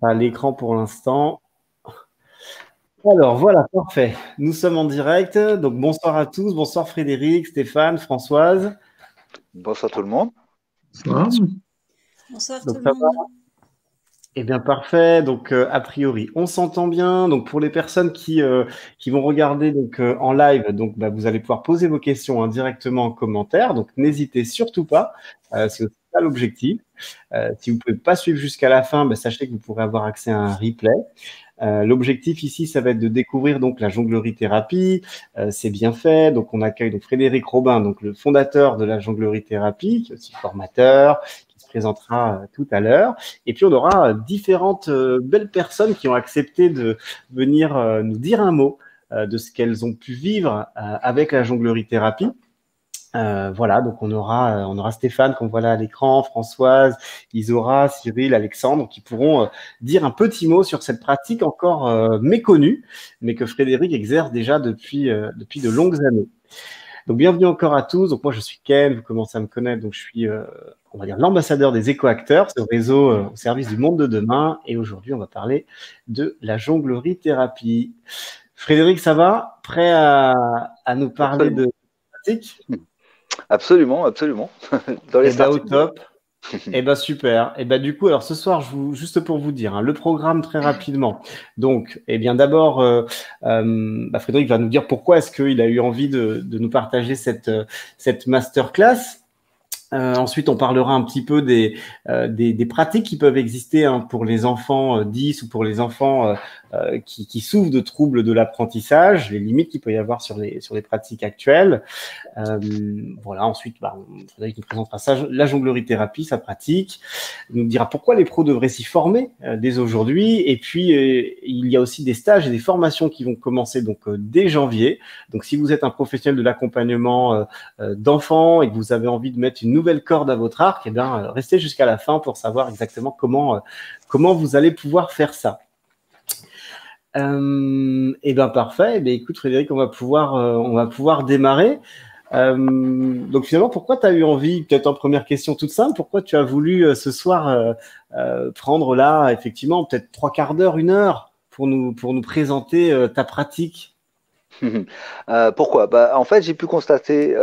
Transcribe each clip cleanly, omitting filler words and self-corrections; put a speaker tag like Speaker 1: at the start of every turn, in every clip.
Speaker 1: à l'écran pour l'instant. Alors voilà, parfait. Nous sommes en direct. Donc bonsoir à tous. Bonsoir Frédéric, Stéphane, Françoise.
Speaker 2: Bonsoir tout le monde.
Speaker 3: Bonsoir.
Speaker 4: Bonsoir
Speaker 1: Donc
Speaker 4: tout le
Speaker 1: ça va?
Speaker 4: monde.
Speaker 1: Eh bien parfait. Donc a priori, on s'entend bien. Donc pour les personnes qui vont regarder en live, donc vous allez pouvoir poser vos questions directement en commentaire. Donc n'hésitez surtout pas. C'est aussi ça l'objectif. Si vous ne pouvez pas suivre jusqu'à la fin, sachez que vous pourrez avoir accès à un replay. L'objectif ici, ça va être de découvrir donc la jonglerie thérapie. C'est bien fait. Donc on accueille donc Frédéric Robin, donc le fondateur de la jonglerie thérapie, qui est aussi formateur, qui se présentera tout à l'heure. Et puis on aura différentes belles personnes qui ont accepté de venir nous dire un mot de ce qu'elles ont pu vivre avec la jonglerie thérapie. Voilà, donc on aura Stéphane qu'on voit là à l'écran, Françoise, Isora, Cyril, Alexandre, qui pourront dire un petit mot sur cette pratique encore méconnue, mais que Frédéric exerce déjà depuis de longues années. Donc bienvenue encore à tous. Donc moi je suis Ken, vous commencez à me connaître, donc je suis on va dire l'ambassadeur des éco-acteurs, ce réseau au service du monde de demain. Et aujourd'hui on va parler de la jonglerie thérapie. Frédéric, ça va? Prêt à nous parler de pratique?
Speaker 2: Absolument, absolument.
Speaker 1: Dans les au top. Super. Du coup, alors ce soir, juste pour vous dire, le programme très rapidement. Donc, d'abord, Frédéric va nous dire pourquoi est-ce qu'il a eu envie de nous partager cette masterclass. Ensuite, on parlera un petit peu des pratiques qui peuvent exister pour les enfants 10 ou pour les enfants qui souffrent de troubles de l'apprentissage, les limites qu'il peut y avoir sur les pratiques actuelles. Voilà. Ensuite, Frédéric nous présentera ça, la jonglerie thérapie, sa pratique. Il nous dira pourquoi les pros devraient s'y former dès aujourd'hui. Et puis, il y a aussi des stages et des formations qui vont commencer dès janvier. Donc, si vous êtes un professionnel de l'accompagnement d'enfants et que vous avez envie de mettre une nouvelle corde à votre arc, restez jusqu'à la fin pour savoir exactement comment vous allez pouvoir faire ça. Parfait. Écoute Frédéric, on va pouvoir démarrer. Donc finalement, pourquoi tu as eu envie, peut-être en première question toute simple, pourquoi tu as voulu ce soir prendre là, effectivement, peut-être 3/4 d'heure, 1 heure pour nous présenter ta pratique?
Speaker 2: Pourquoi? En fait, j'ai pu constater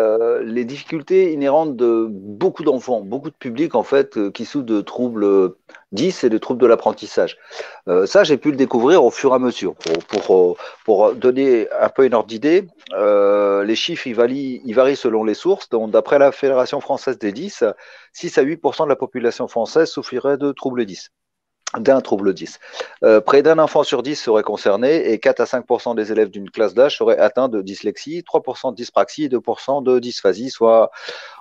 Speaker 2: les difficultés inhérentes de beaucoup d'enfants, beaucoup de publics en fait, qui souffrent de troubles 10 et de troubles de l'apprentissage. Ça, j'ai pu le découvrir au fur et à mesure. Pour donner un peu une ordre d'idée, les chiffres ils varient selon les sources. Donc, d'après la Fédération française des 10, 6 à 8% de la population française souffrirait de troubles 10. D'un trouble 10. Près d'un enfant sur 10 serait concerné et 4 à 5% des élèves d'une classe d'âge seraient atteints de dyslexie, 3% de dyspraxie et 2% de dysphasie, soit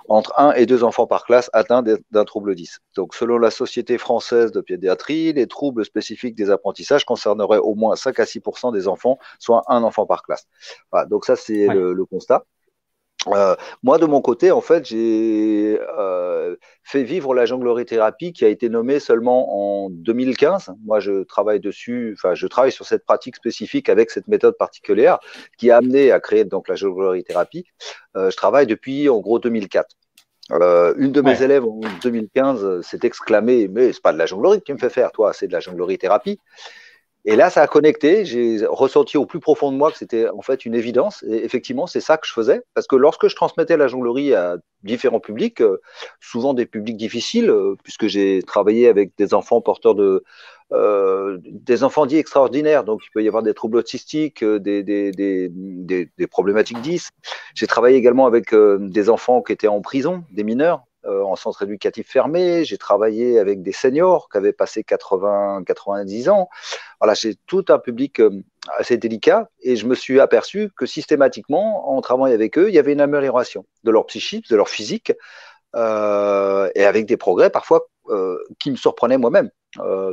Speaker 2: entre 1 et 2 enfants par classe atteints d'un trouble 10. Donc, selon la Société française de pédiatrie, les troubles spécifiques des apprentissages concerneraient au moins 5 à 6% des enfants, soit un enfant par classe. Voilà, donc ça, c'est le constat. Moi, de mon côté, en fait, j'ai fait vivre la jonglerie thérapie qui a été nommée seulement en 2015. Moi, je travaille sur cette pratique spécifique avec cette méthode particulière qui a amené à créer donc la jonglerie thérapie. Je travaille depuis en gros 2004. Une de mes élèves en 2015 s'est exclamée: mais c'est pas de la jonglerie que tu me fais faire, toi, c'est de la jonglerie thérapie. Et là, ça a connecté. J'ai ressenti au plus profond de moi que c'était en fait une évidence. Et effectivement, c'est ça que je faisais. Parce que lorsque je transmettais la jonglerie à différents publics, souvent des publics difficiles, puisque j'ai travaillé avec des enfants porteurs des enfants dits extraordinaires. Donc, il peut y avoir des troubles autistiques, des problématiques 10. J'ai travaillé également avec des enfants qui étaient en prison, des mineurs, en centre éducatif fermé. J'ai travaillé avec des seniors qui avaient passé 90 ans. Voilà, j'ai tout un public assez délicat et je me suis aperçu que systématiquement, en travaillant avec eux, il y avait une amélioration de leur psychisme, de leur physique, et avec des progrès parfois qui me surprenaient moi-même.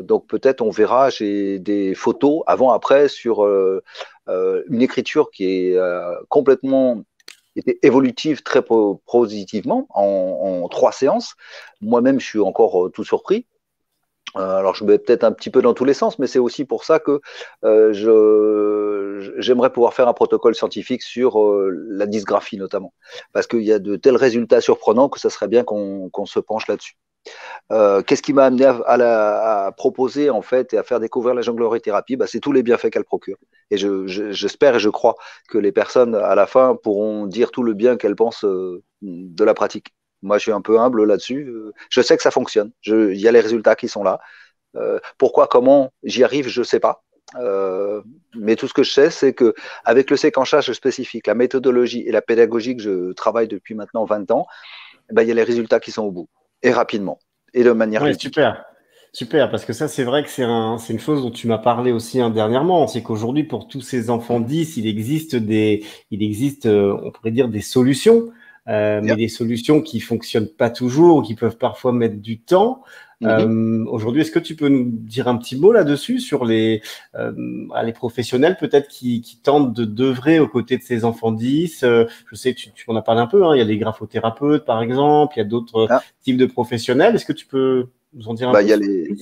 Speaker 2: Donc peut-être on verra, j'ai des photos avant-après sur une écriture qui est complètement était évolutive très positivement en 3 séances. Moi-même, je suis encore tout surpris. Alors, je mets peut-être un petit peu dans tous les sens, mais c'est aussi pour ça que j'aimerais pouvoir faire un protocole scientifique sur la dysgraphie notamment, parce qu'il y a de tels résultats surprenants que ça serait bien qu'on se penche là-dessus. Qu'est-ce qui m'a amené à proposer en fait et à faire découvrir la jonglerie-thérapie? C'est tous les bienfaits qu'elle procure. Et j'espère et je crois que les personnes à la fin pourront dire tout le bien qu'elles pensent de la pratique. Moi, je suis un peu humble là-dessus. Je sais que ça fonctionne. Il y a les résultats qui sont là. Pourquoi, comment j'y arrive, je ne sais pas. Mais tout ce que je sais, c'est que avec le séquençage spécifique, la méthodologie et la pédagogie que je travaille depuis maintenant 20 ans, il y a les résultats qui sont au bout et rapidement et de manière
Speaker 1: Ouais,
Speaker 2: ludique.
Speaker 1: super. Super, parce que ça, c'est vrai que c'est une chose dont tu m'as parlé aussi dernièrement. C'est qu'aujourd'hui, pour tous ces enfants 10, il existe, on pourrait dire des solutions, mais
Speaker 2: Bien.
Speaker 1: des solutions qui fonctionnent pas toujours, ou qui peuvent parfois mettre du temps.
Speaker 2: Mhm.
Speaker 1: Aujourd'hui, est-ce que tu peux nous dire un petit mot là-dessus sur les professionnels peut-être qui tentent d'œuvrer aux côtés de ces enfants 10? Je sais, tu en as parlé un peu, hein, il y a des graphothérapeutes, par exemple, il y a d'autres
Speaker 2: Ah,
Speaker 1: types de professionnels. Est-ce que tu peux nous en dire un peu plus?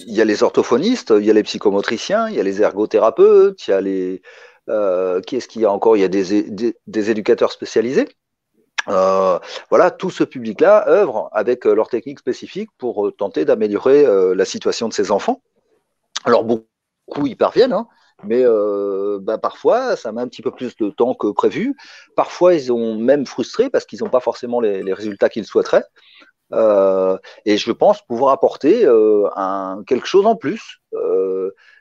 Speaker 2: il y a les orthophonistes, il y a les psychomotriciens, il y a les ergothérapeutes, il y a les qui est-ce qu'il y a encore? Il y a des éducateurs spécialisés. Voilà, tout ce public-là œuvre avec leurs techniques spécifiques pour tenter d'améliorer la situation de ces enfants. Alors beaucoup y parviennent, hein, mais parfois ça met un petit peu plus de temps que prévu. Parfois ils ont même frustré parce qu'ils n'ont pas forcément les résultats qu'ils souhaiteraient. Et je pense pouvoir apporter quelque chose en plus,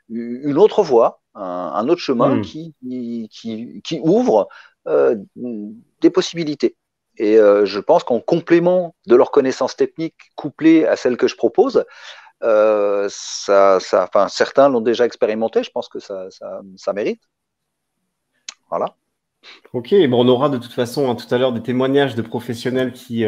Speaker 2: une autre voie, un autre chemin
Speaker 1: Hmm.
Speaker 2: qui ouvre des possibilités. Et je pense qu'en complément de leurs connaissances techniques couplées à celles que je propose, enfin, certains l'ont déjà expérimenté, je pense que ça mérite. Voilà.
Speaker 1: Ok, bon, on aura de toute façon tout à l'heure des témoignages de professionnels qui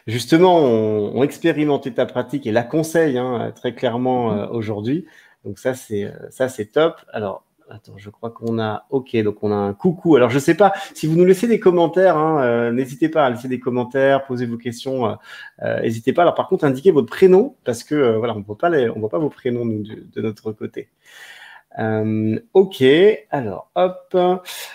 Speaker 1: justement ont expérimenté ta pratique et la conseillent très clairement
Speaker 2: Mhm.
Speaker 1: aujourd'hui. Donc ça c'est top. Alors attends, je crois qu'on a ok, donc on a un coucou. Alors je sais pas si vous nous laissez des commentaires, n'hésitez pas à laisser des commentaires, poser vos questions, n'hésitez pas. Alors par contre indiquez votre prénom parce que voilà on voit pas vos prénoms nous de notre côté. Ok, alors hop.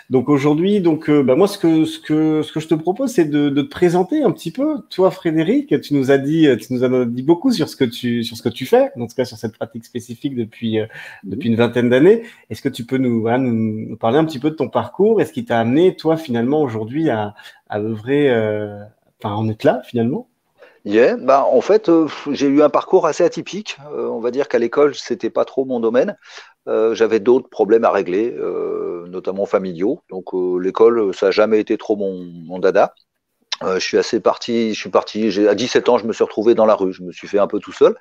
Speaker 1: Donc aujourd'hui, moi ce que je te propose, c'est de te présenter un petit peu. Toi, Frédéric, tu nous en as dit beaucoup sur ce que tu fais, en tout cas sur cette pratique spécifique
Speaker 2: Mhm.
Speaker 1: depuis une vingtaine d'années. Est-ce que tu peux nous parler un petit peu de ton parcours et ce qui t'a amené, toi, finalement, aujourd'hui à œuvrer, en être là, finalement?
Speaker 2: Yeah. En fait, j'ai eu un parcours assez atypique. On va dire qu'à l'école, c'était pas trop mon domaine. J'avais d'autres problèmes à régler, notamment familiaux. Donc l'école, ça n'a jamais été trop mon dada. Je suis parti, à 17 ans, je me suis retrouvé dans la rue, je me suis fait un peu tout seul.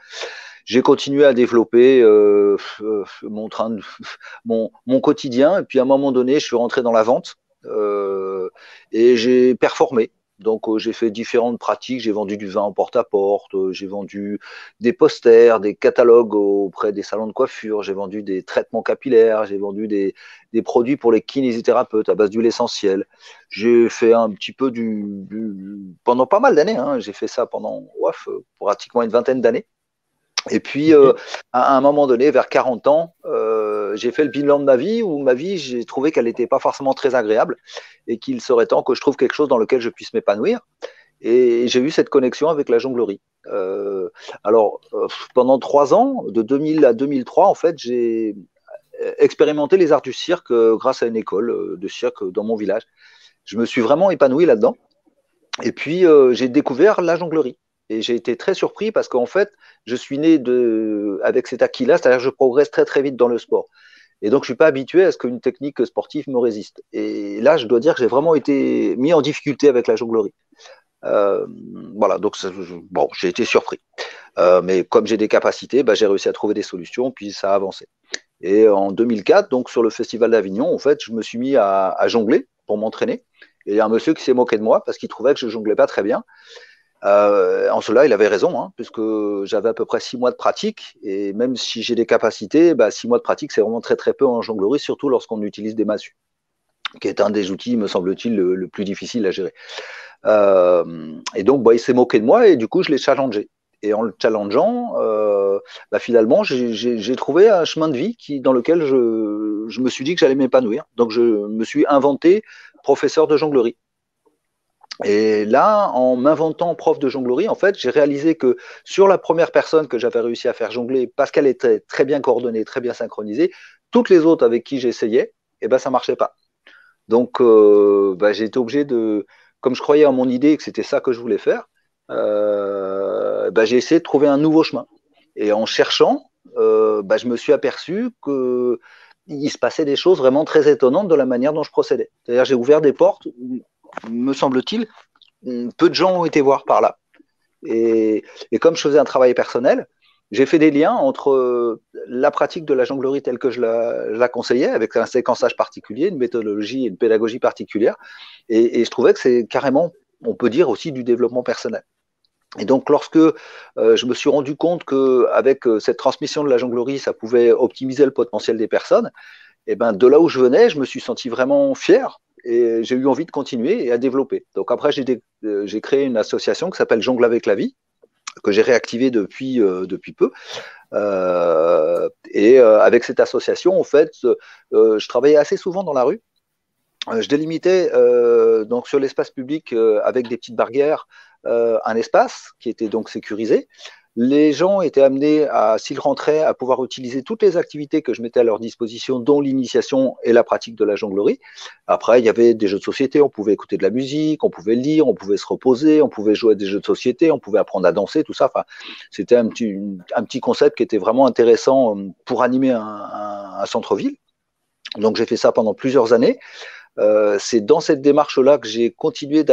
Speaker 2: J'ai continué à développer mon train de, mon quotidien, et puis à un moment donné, je suis rentré dans la vente et j'ai performé. Donc j'ai fait différentes pratiques, j'ai vendu du vin en porte-à-porte, j'ai vendu des posters, des catalogues auprès des salons de coiffure, j'ai vendu des traitements capillaires, j'ai vendu des produits pour les kinésithérapeutes à base d'huile essentielle. J'ai fait un petit peu pendant pas mal d'années, hein, j'ai fait ça pendant pratiquement une vingtaine d'années. Et puis,
Speaker 1: Ok.
Speaker 2: à un moment donné, vers 40 ans, j'ai fait le bilan de ma vie où ma vie, j'ai trouvé qu'elle n'était pas forcément très agréable et qu'il serait temps que je trouve quelque chose dans lequel je puisse m'épanouir. Et j'ai eu cette connexion avec la jonglerie. Euh, Pendant 3 ans, de 2000 à 2003, en fait, j'ai expérimenté les arts du cirque grâce à une école de cirque dans mon village. Je me suis vraiment épanoui là-dedans. Et puis, j'ai découvert la jonglerie. Et j'ai été très surpris parce qu'en fait, je suis né avec cet acquis-là, c'est-à-dire que je progresse très très vite dans le sport. Et donc, je ne suis pas habitué à ce qu'une technique sportive me résiste. Et là, je dois dire que j'ai vraiment été mis en difficulté avec la jonglerie. Euh, voilà, donc bon, j'ai été surpris. Mais comme j'ai des capacités, j'ai réussi à trouver des solutions, puis ça a avancé. Et en 2004, donc sur le Festival d'Avignon, en fait, je me suis mis à jongler pour m'entraîner. Et il y a un monsieur qui s'est moqué de moi parce qu'il trouvait que je jonglais pas très bien. En cela, il avait raison, hein, puisque j'avais à peu près 6 mois de pratique. Et même si j'ai des capacités, 6 mois de pratique, c'est vraiment très très peu en jonglerie, surtout lorsqu'on utilise des massues, qui est un des outils, me semble-t-il, le plus difficile à gérer. Et donc, il s'est moqué de moi et du coup, je l'ai challengé. Et en le challengeant, finalement, j'ai trouvé un chemin de vie dans lequel je me suis dit que j'allais m'épanouir. Donc, je me suis inventé professeur de jonglerie. Et là, en m'inventant prof de jonglerie, en fait, j'ai réalisé que sur la première personne que j'avais réussi à faire jongler, parce qu'elle était très bien coordonnée, très bien synchronisée, toutes les autres avec qui j'essayais, eh ben, ça marchait pas. Donc, j'ai été obligé de, comme je croyais en mon idée et que c'était ça que je voulais faire, j'ai essayé de trouver un nouveau chemin. Et en cherchant, je me suis aperçu que il se passait des choses vraiment très étonnantes de la manière dont je procédais. C'est-à-dire, j'ai ouvert des portes, me semble-t-il, peu de gens ont été voir par là. Et comme je faisais un travail personnel, j'ai fait des liens entre la pratique de la jonglerie telle que je la conseillais, avec un séquençage particulier, une méthodologie et une pédagogie particulière. Et je trouvais que c'est carrément, on peut dire aussi, du développement personnel. Et donc, lorsque je me suis rendu compte qu'avec cette transmission de la jonglerie, ça pouvait optimiser le potentiel des personnes, et ben, de là où je venais, je me suis senti vraiment fier et j'ai eu envie de continuer et à développer. Donc après, j'ai créé une association qui s'appelle Jongle avec la vie, que j'ai réactivée depuis peu. Avec cette association, en fait, je travaillais assez souvent dans la rue. Je délimitais donc sur l'espace public avec des petites barrières un espace qui était donc sécurisé. Les gens étaient amenés à, s'ils rentraient, à pouvoir utiliser toutes les activités que je mettais à leur disposition, dont l'initiation et la pratique de la jonglerie. Après, il y avait des jeux de société, on pouvait écouter de la musique, on pouvait lire, on pouvait se reposer, on pouvait jouer à des jeux de société, on pouvait apprendre à danser, tout ça. Enfin, c'était un petit concept qui était vraiment intéressant pour animer un centre-ville. Donc j'ai fait ça pendant plusieurs années. C'est dans cette démarche-là que j'ai continué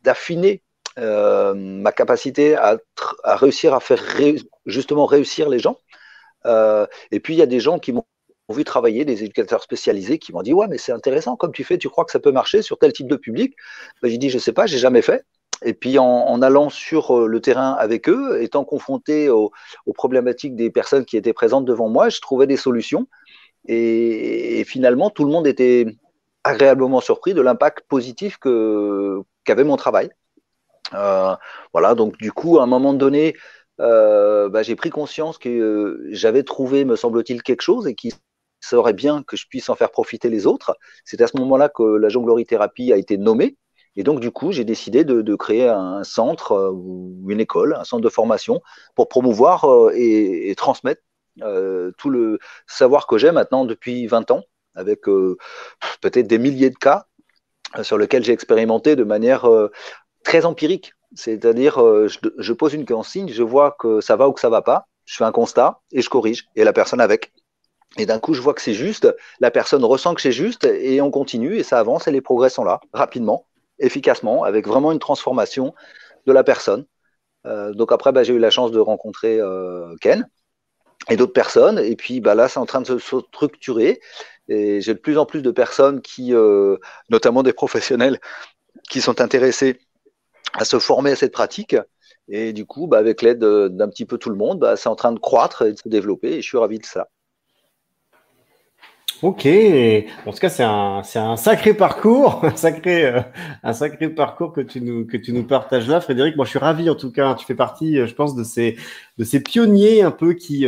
Speaker 2: d'affiner ma capacité à réussir à faire justement réussir les gens. Et puis il y a des gens qui m'ont vu travailler, des éducateurs spécialisés qui m'ont dit ouais mais c'est intéressant comme tu fais, tu crois que ça peut marcher sur tel type de public? J'ai dit je sais pas, j'ai jamais fait. Et puis en allant sur le terrain avec eux, étant confronté aux problématiques des personnes qui étaient présentes devant moi, je trouvais des solutions. Et finalement, tout le monde était agréablement surpris de l'impact positif qu'avait mon travail. Euh, voilà, donc du coup, à un moment donné, j'ai pris conscience que j'avais trouvé, me semble-t-il, quelque chose et qu'il serait bien que je puisse en faire profiter les autres. C'est à ce moment-là que la jonglerie-thérapie a été nommée. Et donc, du coup, j'ai décidé de créer un centre ou une école, un centre de formation pour promouvoir et transmettre tout le savoir que j'ai maintenant depuis 20 ans, avec peut-être des milliers de cas sur lesquels j'ai expérimenté de manière très empirique. C'est-à-dire, je pose une consigne, je vois que ça va ou que ça va pas, je fais un constat et je corrige, et la personne avec. Et d'un coup, je vois que c'est juste, la personne ressent que c'est juste, et on continue, et ça avance, et les progrès sont là, rapidement, efficacement, avec vraiment une transformation de la personne. Donc après, j'ai eu la chance de rencontrer Ken et d'autres personnes, et puis là, c'est en train de se structurer, et j'ai de plus en plus de personnes qui, notamment des professionnels, qui sont intéressés à se former à cette pratique. Et du coup, avec l'aide d'un petit peu tout le monde, c'est en train de croître et de se développer. Et je suis ravi de ça.
Speaker 1: Ok, en tout cas c'est un sacré parcours, un sacré parcours que tu nous partages là, Frédéric. Moi je suis ravi en tout cas. Tu fais partie, je pense, de ces pionniers un peu qui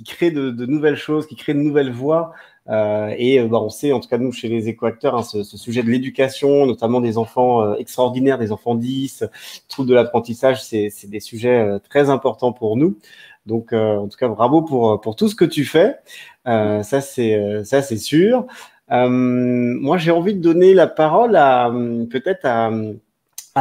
Speaker 1: créent de nouvelles choses, qui créent de nouvelles voies. On sait en tout cas nous chez les écoacteurs ce sujet de l'éducation, notamment des enfants extraordinaires, des enfants 10, troubles de l'apprentissage, c'est des sujets très importants pour nous. Donc en tout cas bravo pour tout ce que tu fais. Ça c'est sûr. Moi, j'ai envie de donner la parole à peut-être à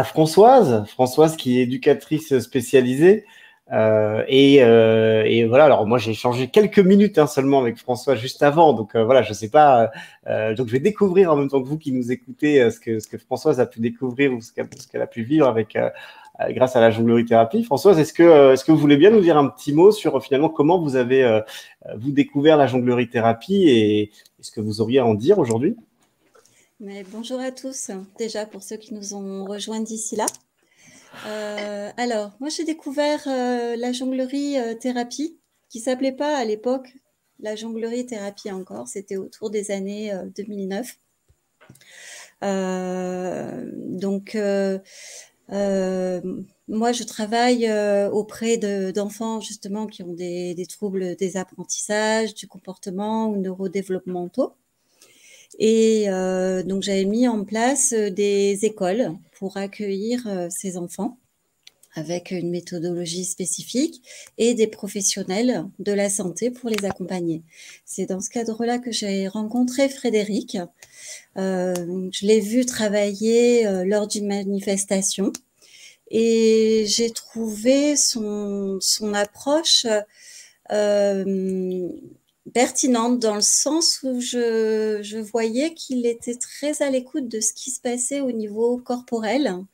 Speaker 1: Françoise, Françoise qui est éducatrice spécialisée. Et voilà. Alors moi, j'ai échangé quelques minutes seulement avec Françoise juste avant, donc voilà, je sais pas. Donc je vais découvrir en même temps que vous qui nous écoutez ce que Françoise a pu découvrir ou ce qu'elle a pu vivre avec grâce à la jonglerie-thérapie. Françoise, est-ce que vous voulez bien nous dire un petit mot sur finalement comment vous avez vous découvert la jonglerie-thérapie et ce que vous auriez à en dire aujourd'hui?
Speaker 3: Mais bonjour à tous, déjà pour ceux qui nous ont rejoints d'ici là. Alors, moi j'ai découvert la jonglerie thérapie, qui s'appelait pas à l'époque la jonglerie thérapie encore, c'était autour des années 2009. Moi je travaille auprès d'enfants justement qui ont des troubles des apprentissages, du comportement ou neurodéveloppementaux. Et donc, j'avais mis en place des écoles pour accueillir ces enfants avec une méthodologie spécifique et des professionnels de la santé pour les accompagner. C'est dans ce cadre-là que j'ai rencontré Frédéric. Je l'ai vu travailler lors d'une manifestation et j'ai trouvé son approche pertinente dans le sens où je voyais qu'il était très à l'écoute de ce qui se passait au niveau corporel.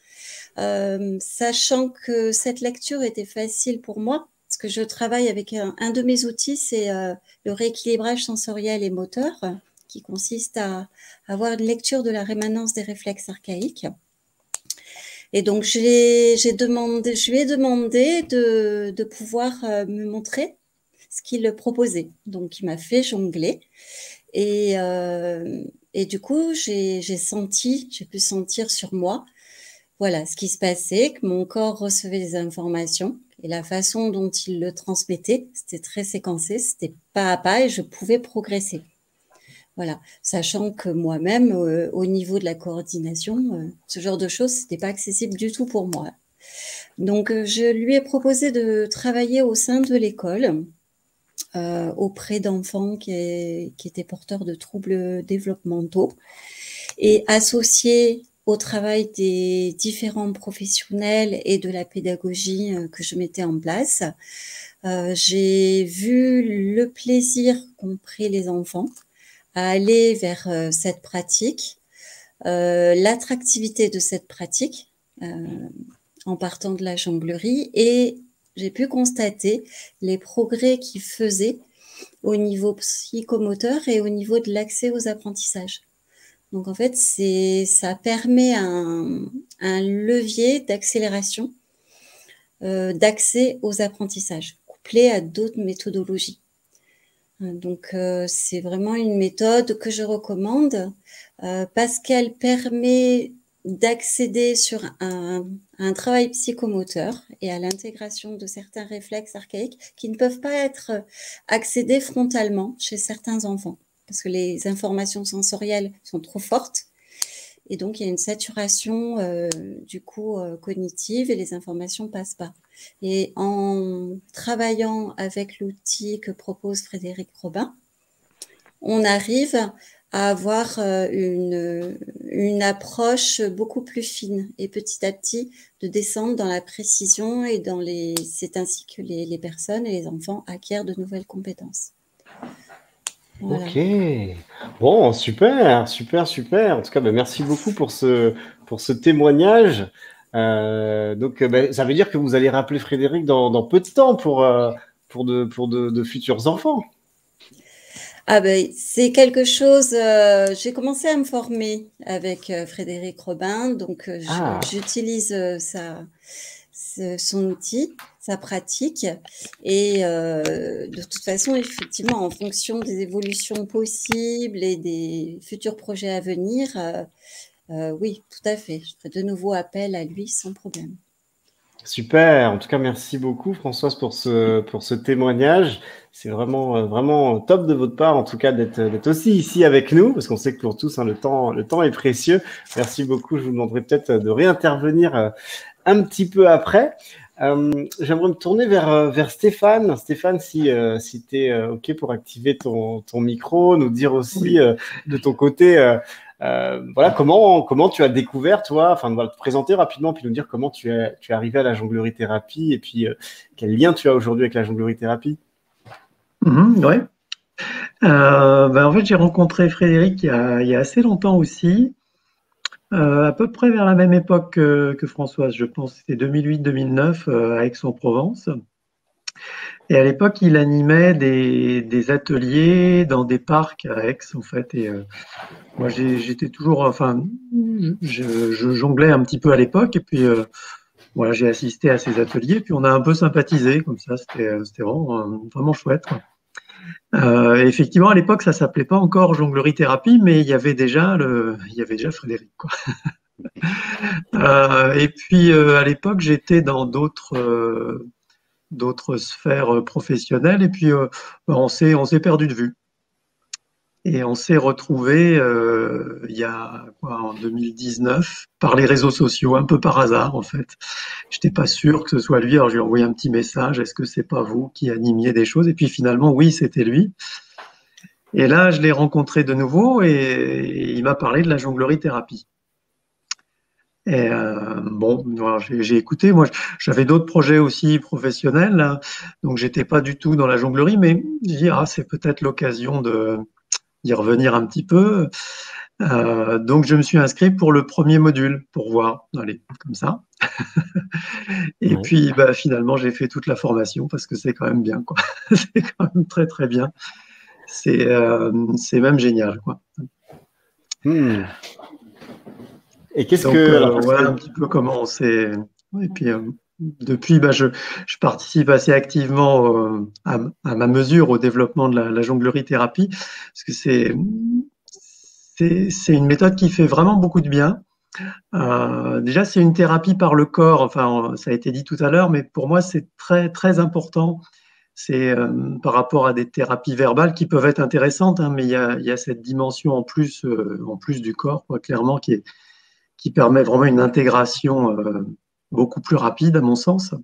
Speaker 3: Sachant que cette lecture était facile pour moi, parce que je travaille avec un de mes outils, c'est le rééquilibrage sensoriel et moteur, qui consiste à avoir une lecture de la rémanence des réflexes archaïques. Et donc, je lui ai demandé de pouvoir me montrer ce qu'il proposait. Donc, il m'a fait jongler. Et du coup, j'ai pu sentir sur moi voilà ce qui se passait, que mon corps recevait des informations et la façon dont il le transmettait, c'était très séquencé, c'était pas à pas et je pouvais progresser. Voilà, sachant que moi-même, au niveau de la coordination, ce genre de choses, c'était pas accessible du tout pour moi. Donc, je lui ai proposé de travailler au sein de l'école auprès d'enfants qui étaient porteurs de troubles développementaux et associés au travail des différents professionnels et de la pédagogie que je mettais en place. J'ai vu le plaisir qu'ont pris les enfants à aller vers cette pratique, l'attractivité de cette pratique en partant de la jonglerie et j'ai pu constater les progrès qu'ils faisaient au niveau psychomoteur et au niveau de l'accès aux apprentissages. Donc, en fait, ça permet un levier d'accélération, d'accès aux apprentissages, couplé à d'autres méthodologies. Donc, c'est vraiment une méthode que je recommande parce qu'elle permet d'accéder sur un travail psychomoteur et à l'intégration de certains réflexes archaïques qui ne peuvent pas être accédés frontalement chez certains enfants parce que les informations sensorielles sont trop fortes et donc il y a une saturation cognitive et les informations passent pas. Et en travaillant avec l'outil que propose Frédéric Robin, on arrive à avoir une approche beaucoup plus fine et petit à petit de descendre dans la précision et c'est ainsi que les personnes et les enfants acquièrent de nouvelles compétences.
Speaker 1: Voilà. Ok, bon, super. En tout cas, merci beaucoup pour ce témoignage. Donc, ça veut dire que vous allez rappeler Frédéric dans peu de temps pour de futurs enfants.
Speaker 3: Ah ben, c'est quelque chose. J'ai commencé à me former avec Frédéric Robin, donc j'utilise son outil, sa pratique, et de toute façon, effectivement, en fonction des évolutions possibles et des futurs projets à venir, oui, tout à fait, je ferai de nouveau appel à lui sans problème.
Speaker 1: Super. En tout cas, merci beaucoup, Françoise, pour ce témoignage. C'est vraiment top de votre part, en tout cas, d'être aussi ici avec nous, parce qu'on sait que pour tous, le temps est précieux. Merci beaucoup. Je vous demanderai peut-être de réintervenir un petit peu après. J'aimerais me tourner vers Stéphane. Stéphane, si tu es OK pour activer ton micro, nous dire aussi de ton côté voilà, comment tu as découvert, toi, te présenter rapidement, puis nous dire comment tu es arrivé à la jonglerie thérapie et puis quel lien tu as aujourd'hui avec la jonglerie thérapie.
Speaker 4: Oui. En fait, j'ai rencontré Frédéric il y a assez longtemps aussi, à peu près vers la même époque que Françoise, je pense, c'était 2008-2009 à Aix-en-Provence. Et à l'époque, il animait des ateliers dans des parcs à Aix, en fait. Et moi, j'étais toujours, je jonglais un petit peu à l'époque. Et puis, voilà, j'ai assisté à ces ateliers. Puis, on a un peu sympathisé, comme ça. C'était vraiment chouette, quoi. Effectivement, à l'époque, ça s'appelait pas encore jonglerie thérapie, mais il y avait déjà Frédéric, quoi. Et puis, à l'époque, j'étais dans d'autres sphères professionnelles et puis on s'est perdu de vue. Et on s'est retrouvés il y a quoi, en 2019 par les réseaux sociaux, un peu par hasard en fait. J'étais pas sûr que ce soit lui, alors je lui ai envoyé un petit message, est-ce que c'est pas vous qui animiez des choses? Et puis finalement, oui, c'était lui. Et là, je l'ai rencontré de nouveau et il m'a parlé de la jonglerie thérapie. Et bon, alors j'ai écouté. Moi, j'avais d'autres projets aussi professionnels, hein, donc j'étais pas du tout dans la jonglerie, mais je dis ah, c'est peut-être l'occasion de d'y revenir un petit peu. Donc je me suis inscrit pour le premier module pour voir. Allez, comme ça. Et
Speaker 1: Ouais.
Speaker 4: puis bah, finalement, j'ai fait toute la formation parce que c'est quand même bien, quoi. C'est quand même très très bien. C'est même génial, quoi.
Speaker 1: Hmm. Et qu'est-ce
Speaker 4: Donc
Speaker 1: que alors
Speaker 4: voilà un petit peu comment on s'est. Et puis depuis, bah, je participe assez activement à ma mesure au développement de la jonglerie thérapie parce que c'est une méthode qui fait vraiment beaucoup de bien. Déjà, c'est une thérapie par le corps. Enfin, ça a été dit tout à l'heure, mais pour moi, c'est très très important. C'est par rapport à des thérapies verbales qui peuvent être intéressantes, hein, mais il y a cette dimension en plus du corps, quoi, clairement, qui permet vraiment une intégration beaucoup plus rapide, à mon sens.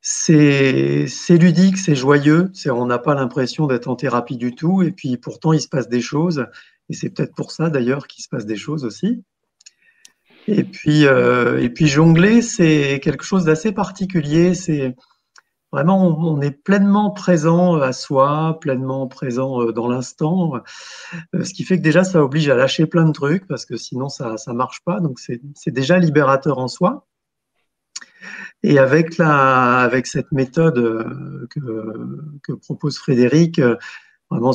Speaker 4: C'est ludique, c'est joyeux, on n'a pas l'impression d'être en thérapie du tout, et puis pourtant il se passe des choses, et c'est peut-être pour ça d'ailleurs qu'il se passe des choses aussi. Et puis jongler, c'est quelque chose d'assez particulier, c'est vraiment on est pleinement présent à soi, pleinement présent dans l'instant, ce qui fait que déjà ça oblige à lâcher plein de trucs, parce que sinon ça marche pas, donc c'est déjà libérateur en soi. Et avec cette méthode que propose Frédéric, vraiment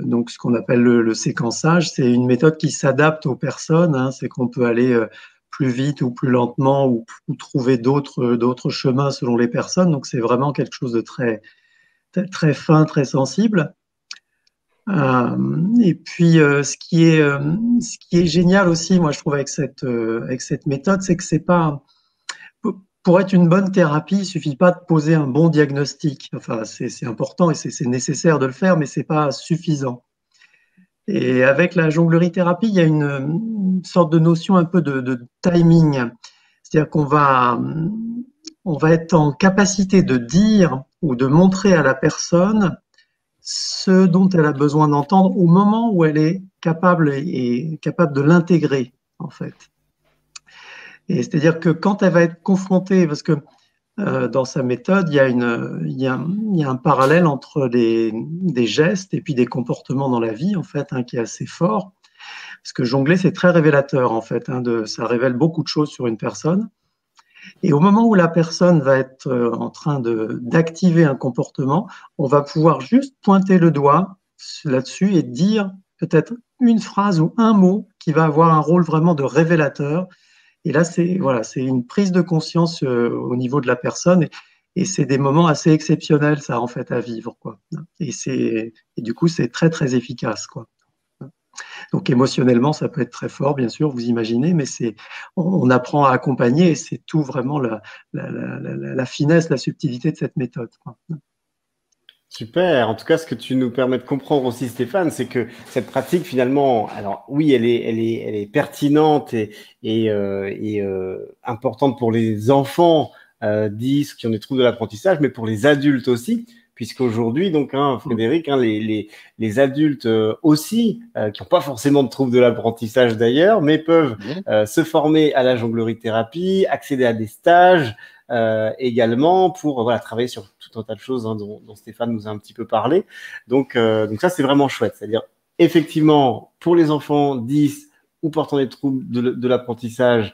Speaker 4: donc ce qu'on appelle le séquençage, c'est une méthode qui s'adapte aux personnes, hein, c'est qu'on peut aller plus vite ou plus lentement ou trouver d'autres chemins selon les personnes. Donc c'est vraiment quelque chose de très, très fin, très sensible. Et puis ce qui est génial aussi, moi je trouve avec cette méthode, c'est que c'est pas pour être une bonne thérapie, il suffit pas de poser un bon diagnostic. Enfin, c'est important et c'est nécessaire de le faire, mais c'est pas suffisant. Et avec la jonglerie thérapie, il y a une sorte de notion un peu de timing. C'est-à-dire on va être en capacité de dire ou de montrer à la personne ce dont elle a besoin d'entendre au moment où elle est capable et capable de l'intégrer, en fait. Et c'est-à-dire que quand elle va être confrontée, parce que dans sa méthode, il y a un parallèle entre des gestes et puis des comportements dans la vie, en fait, hein, qui est assez fort. Parce que jongler, c'est très révélateur, en fait. Hein, ça révèle beaucoup de choses sur une personne. Et au moment où la personne va être en train d'activer un comportement, on va pouvoir juste pointer le doigt là-dessus et dire peut-être une phrase ou un mot qui va avoir un rôle vraiment de révélateur. Et là, c'est une prise de conscience au niveau de la personne, et c'est des moments assez exceptionnels, ça, en fait, à vivre, quoi. Et du coup, c'est très très efficace, quoi. Donc émotionnellement, ça peut être très fort, bien sûr, vous imaginez, mais on apprend à accompagner, et c'est tout vraiment la finesse, la subtilité de cette méthode, quoi.
Speaker 1: Super. En tout cas, ce que tu nous permets de comprendre aussi, Stéphane, c'est que cette pratique, finalement, alors oui, elle est pertinente et importante pour les enfants 10 qui ont des troubles de l'apprentissage, mais pour les adultes aussi, puisqu'aujourd'hui, donc, hein, Frédéric, hein, les adultes aussi, qui n'ont pas forcément de troubles de l'apprentissage d'ailleurs, mais peuvent se former à la jonglerie thérapie, accéder à des stages, également pour voilà, travailler sur tout un tas de choses, hein, dont Stéphane nous a un petit peu parlé. Donc ça, c'est vraiment chouette. C'est-à-dire, effectivement, pour les enfants 10 ou portant des troubles de l'apprentissage,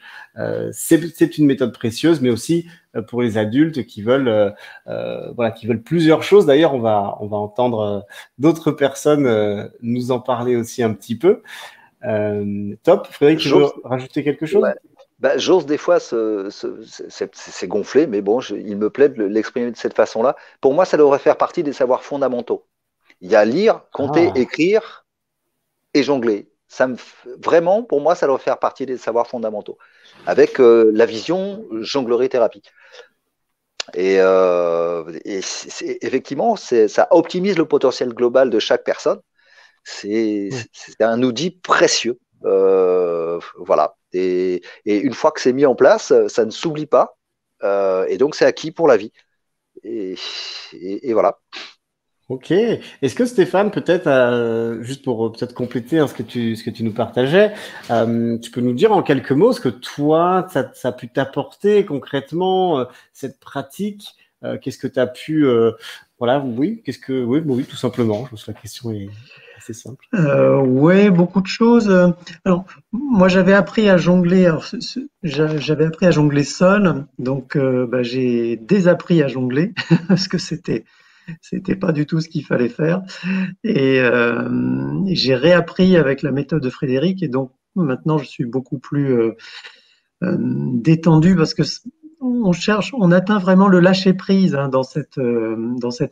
Speaker 1: c'est une méthode précieuse, mais aussi pour les adultes qui veulent voilà, qui veulent plusieurs choses. D'ailleurs, on va entendre d'autres personnes nous en parler aussi un petit peu. Top. Frédéric, tu veux rajouter quelque chose?
Speaker 2: Ouais. Bah, j'ose des fois, c'est gonflé, mais bon, il me plaît de l'exprimer de cette façon-là. Pour moi, ça devrait faire partie des savoirs fondamentaux. Il y a lire, compter, écrire et jongler. Vraiment, pour moi, ça doit faire partie des savoirs fondamentaux. Avec la vision jonglerie-thérapie. Et effectivement, ça optimise le potentiel global de chaque personne. c'est un outil précieux. Voilà. Et une fois que c'est mis en place, ça ne s'oublie pas. Et donc, c'est acquis pour la vie. Et, et voilà.
Speaker 1: Ok. Est-ce que Stéphane, peut-être, juste pour peut-être compléter ce que tu nous partageais, tu peux nous dire en quelques mots ce que toi, ça a pu t'apporter concrètement, cette pratique, qu'est-ce que tu as pu, voilà, oui, oui, oui, tout simplement. Je pense que la question est assez simple.
Speaker 4: Ouais, beaucoup de choses. Alors, moi, j'avais appris à jongler. Alors, j'avais appris à jongler seul, donc j'ai désappris à jongler parce que c'était pas du tout ce qu'il fallait faire. Et j'ai réappris avec la méthode de Frédéric, et donc maintenant, je suis beaucoup plus détendu parce que on atteint vraiment le lâcher prise dans cette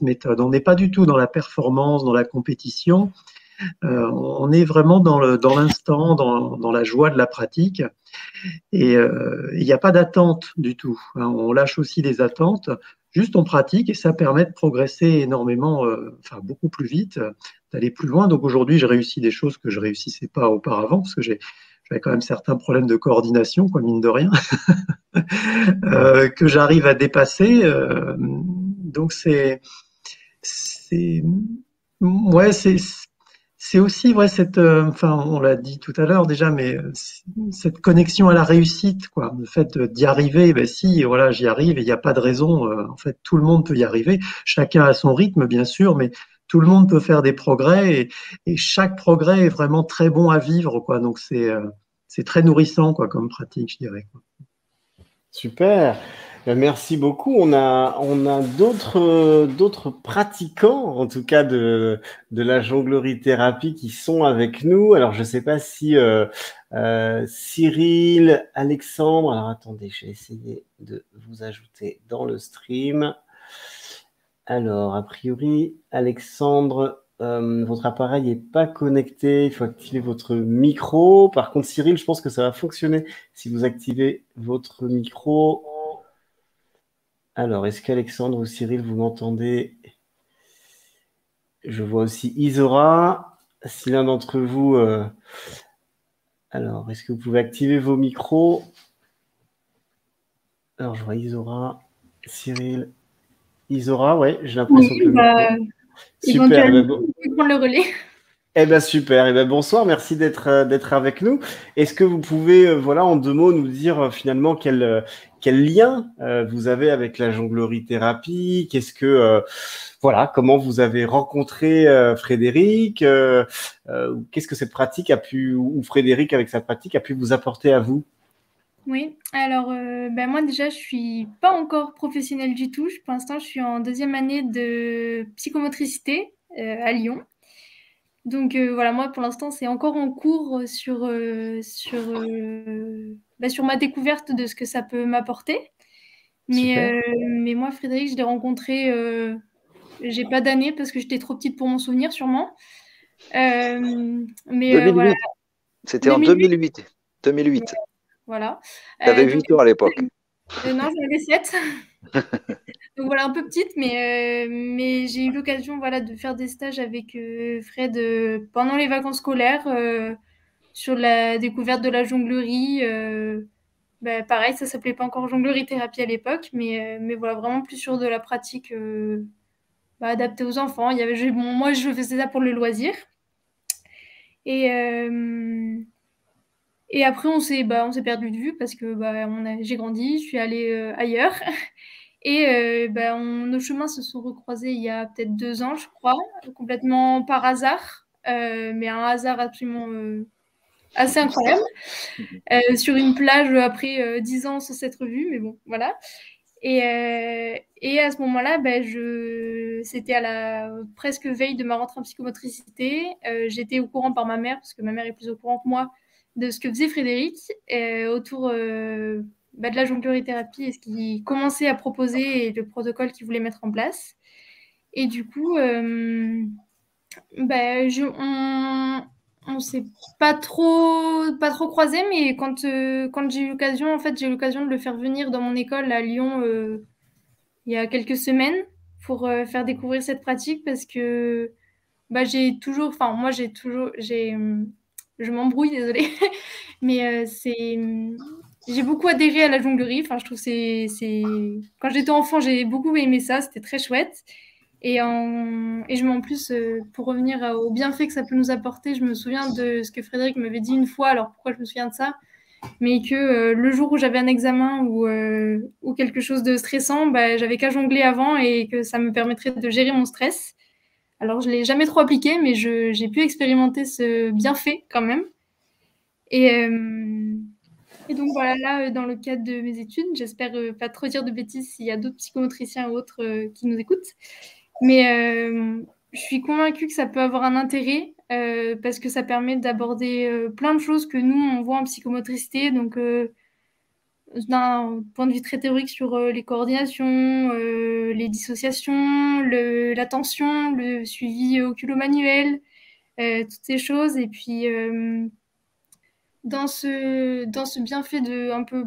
Speaker 4: méthode. On n'est pas du tout dans la performance, dans la compétition. On est vraiment dans l'instant, dans la joie de la pratique. Et il n'y a pas d'attente du tout. On lâche aussi des attentes. Juste on pratique et ça permet de progresser énormément, enfin beaucoup plus vite, d'aller plus loin. Donc aujourd'hui, j'ai réussi des choses que je réussissais pas auparavant parce que j'avais quand même certains problèmes de coordination, quoi, mine de rien, que j'arrive à dépasser. Donc c'est, ouais, c'est aussi vrai enfin on l'a dit tout à l'heure déjà, mais cette connexion à la réussite, quoi, le fait d'y arriver, ben si, voilà, j'y arrive et il n'y a pas de raison. En fait, tout le monde peut y arriver, chacun à son rythme, bien sûr, mais tout le monde peut faire des progrès et chaque progrès est vraiment très bon à vivre, quoi. Donc c'est très nourrissant, quoi, comme pratique, je dirais, quoi.
Speaker 1: Super. Ben, merci beaucoup. On a d'autres pratiquants, en tout cas de la jonglerie thérapie, qui sont avec nous. Alors, je ne sais pas si Cyril, Alexandre. Alors, attendez, je vais essayer de vous ajouter dans le stream. Alors, a priori, Alexandre, votre appareil n'est pas connecté. Il faut activer votre micro. Par contre, Cyril, je pense que ça va fonctionner si vous activez votre micro. Alors, est-ce qu'Alexandre ou Cyril, vous m'entendez? Je vois aussi Isora. Si l'un d'entre vous... Alors, est-ce que vous pouvez activer vos micros? Alors, je vois Isora, Cyril, Isora, ouais, j'ai l'impression que le micro... Super,
Speaker 5: éventuellement, je vais prendre le relais.
Speaker 1: Eh ben super, eh ben bonsoir, merci d'être avec nous. Est-ce que vous pouvez, voilà, en 2 mots, nous dire finalement quel lien vous avez avec la jonglerie thérapie? Qu'est-ce que voilà, comment vous avez rencontré Frédéric? Qu'est-ce que cette pratique a pu, ou Frédéric avec sa pratique a pu vous apporter à vous?
Speaker 5: Oui, alors moi déjà, je suis pas encore professionnelle du tout. Pour l'instant, je suis en 2e année de psychomotricité à Lyon. Donc voilà, moi pour l'instant, c'est encore en cours sur ma découverte de ce que ça peut m'apporter. Mais moi, Frédéric, je l'ai rencontré, j'ai pas d'année parce que j'étais trop petite pour m'en souvenir sûrement. Mais
Speaker 2: 2008.
Speaker 5: voilà.
Speaker 2: C'était en 2008. 2008.
Speaker 5: Voilà.
Speaker 2: Tu avais 8 ans à l'époque.
Speaker 5: Non, j'en avais 7. Donc voilà, un peu petite, mais j'ai eu l'occasion, voilà, de faire des stages avec Fred pendant les vacances scolaires sur la découverte de la jonglerie. Pareil, ça s'appelait pas encore jonglerie thérapie à l'époque, mais voilà, vraiment plus sur de la pratique adaptée aux enfants. Moi, je faisais ça pour le loisir. Et après, on s'est perdu de vue parce que j'ai grandi, je suis allée ailleurs. Et nos chemins se sont recroisés il y a peut-être 2 ans, je crois, complètement par hasard, mais un hasard absolument assez incroyable, sur une plage après 10 ans sans s'être vus, mais bon, voilà. Et à ce moment-là, c'était à la presque veille de ma rentrée en psychomotricité. J'étais au courant par ma mère, parce que ma mère est plus au courant que moi, de ce que faisait Frédéric autour de la jonglerie thérapie et ce qu'il commençait à proposer et le protocole qu'il voulait mettre en place. Et du coup, on s'est pas trop croisés, mais quand j'ai eu l'occasion, en fait, j'ai eu l'occasion de le faire venir dans mon école à Lyon il y a quelques semaines pour faire découvrir cette pratique parce que je m'embrouille, désolée, mais j'ai beaucoup adhéré à la jonglerie. Enfin, je trouve quand j'étais enfant, j'ai beaucoup aimé ça, c'était très chouette. Et en plus, pour revenir aux bienfaits que ça peut nous apporter, je me souviens de ce que Frédéric m'avait dit une fois. Alors pourquoi je me souviens de ça? Mais que le jour où j'avais un examen ou quelque chose de stressant, j'avais qu'à jongler avant et que ça me permettrait de gérer mon stress. Alors, je ne l'ai jamais trop appliqué, mais j'ai pu expérimenter ce bienfait quand même. Et donc, voilà, là, dans le cadre de mes études, j'espère pas trop dire de bêtises s'il y a d'autres psychomotriciens ou autres qui nous écoutent. Mais je suis convaincue que ça peut avoir un intérêt parce que ça permet d'aborder plein de choses que nous, on voit en psychomotricité. Donc, d'un point de vue très théorique sur les coordinations, les dissociations, l'attention, le suivi oculomanuel, toutes ces choses. Et puis, dans ce bienfait de un peu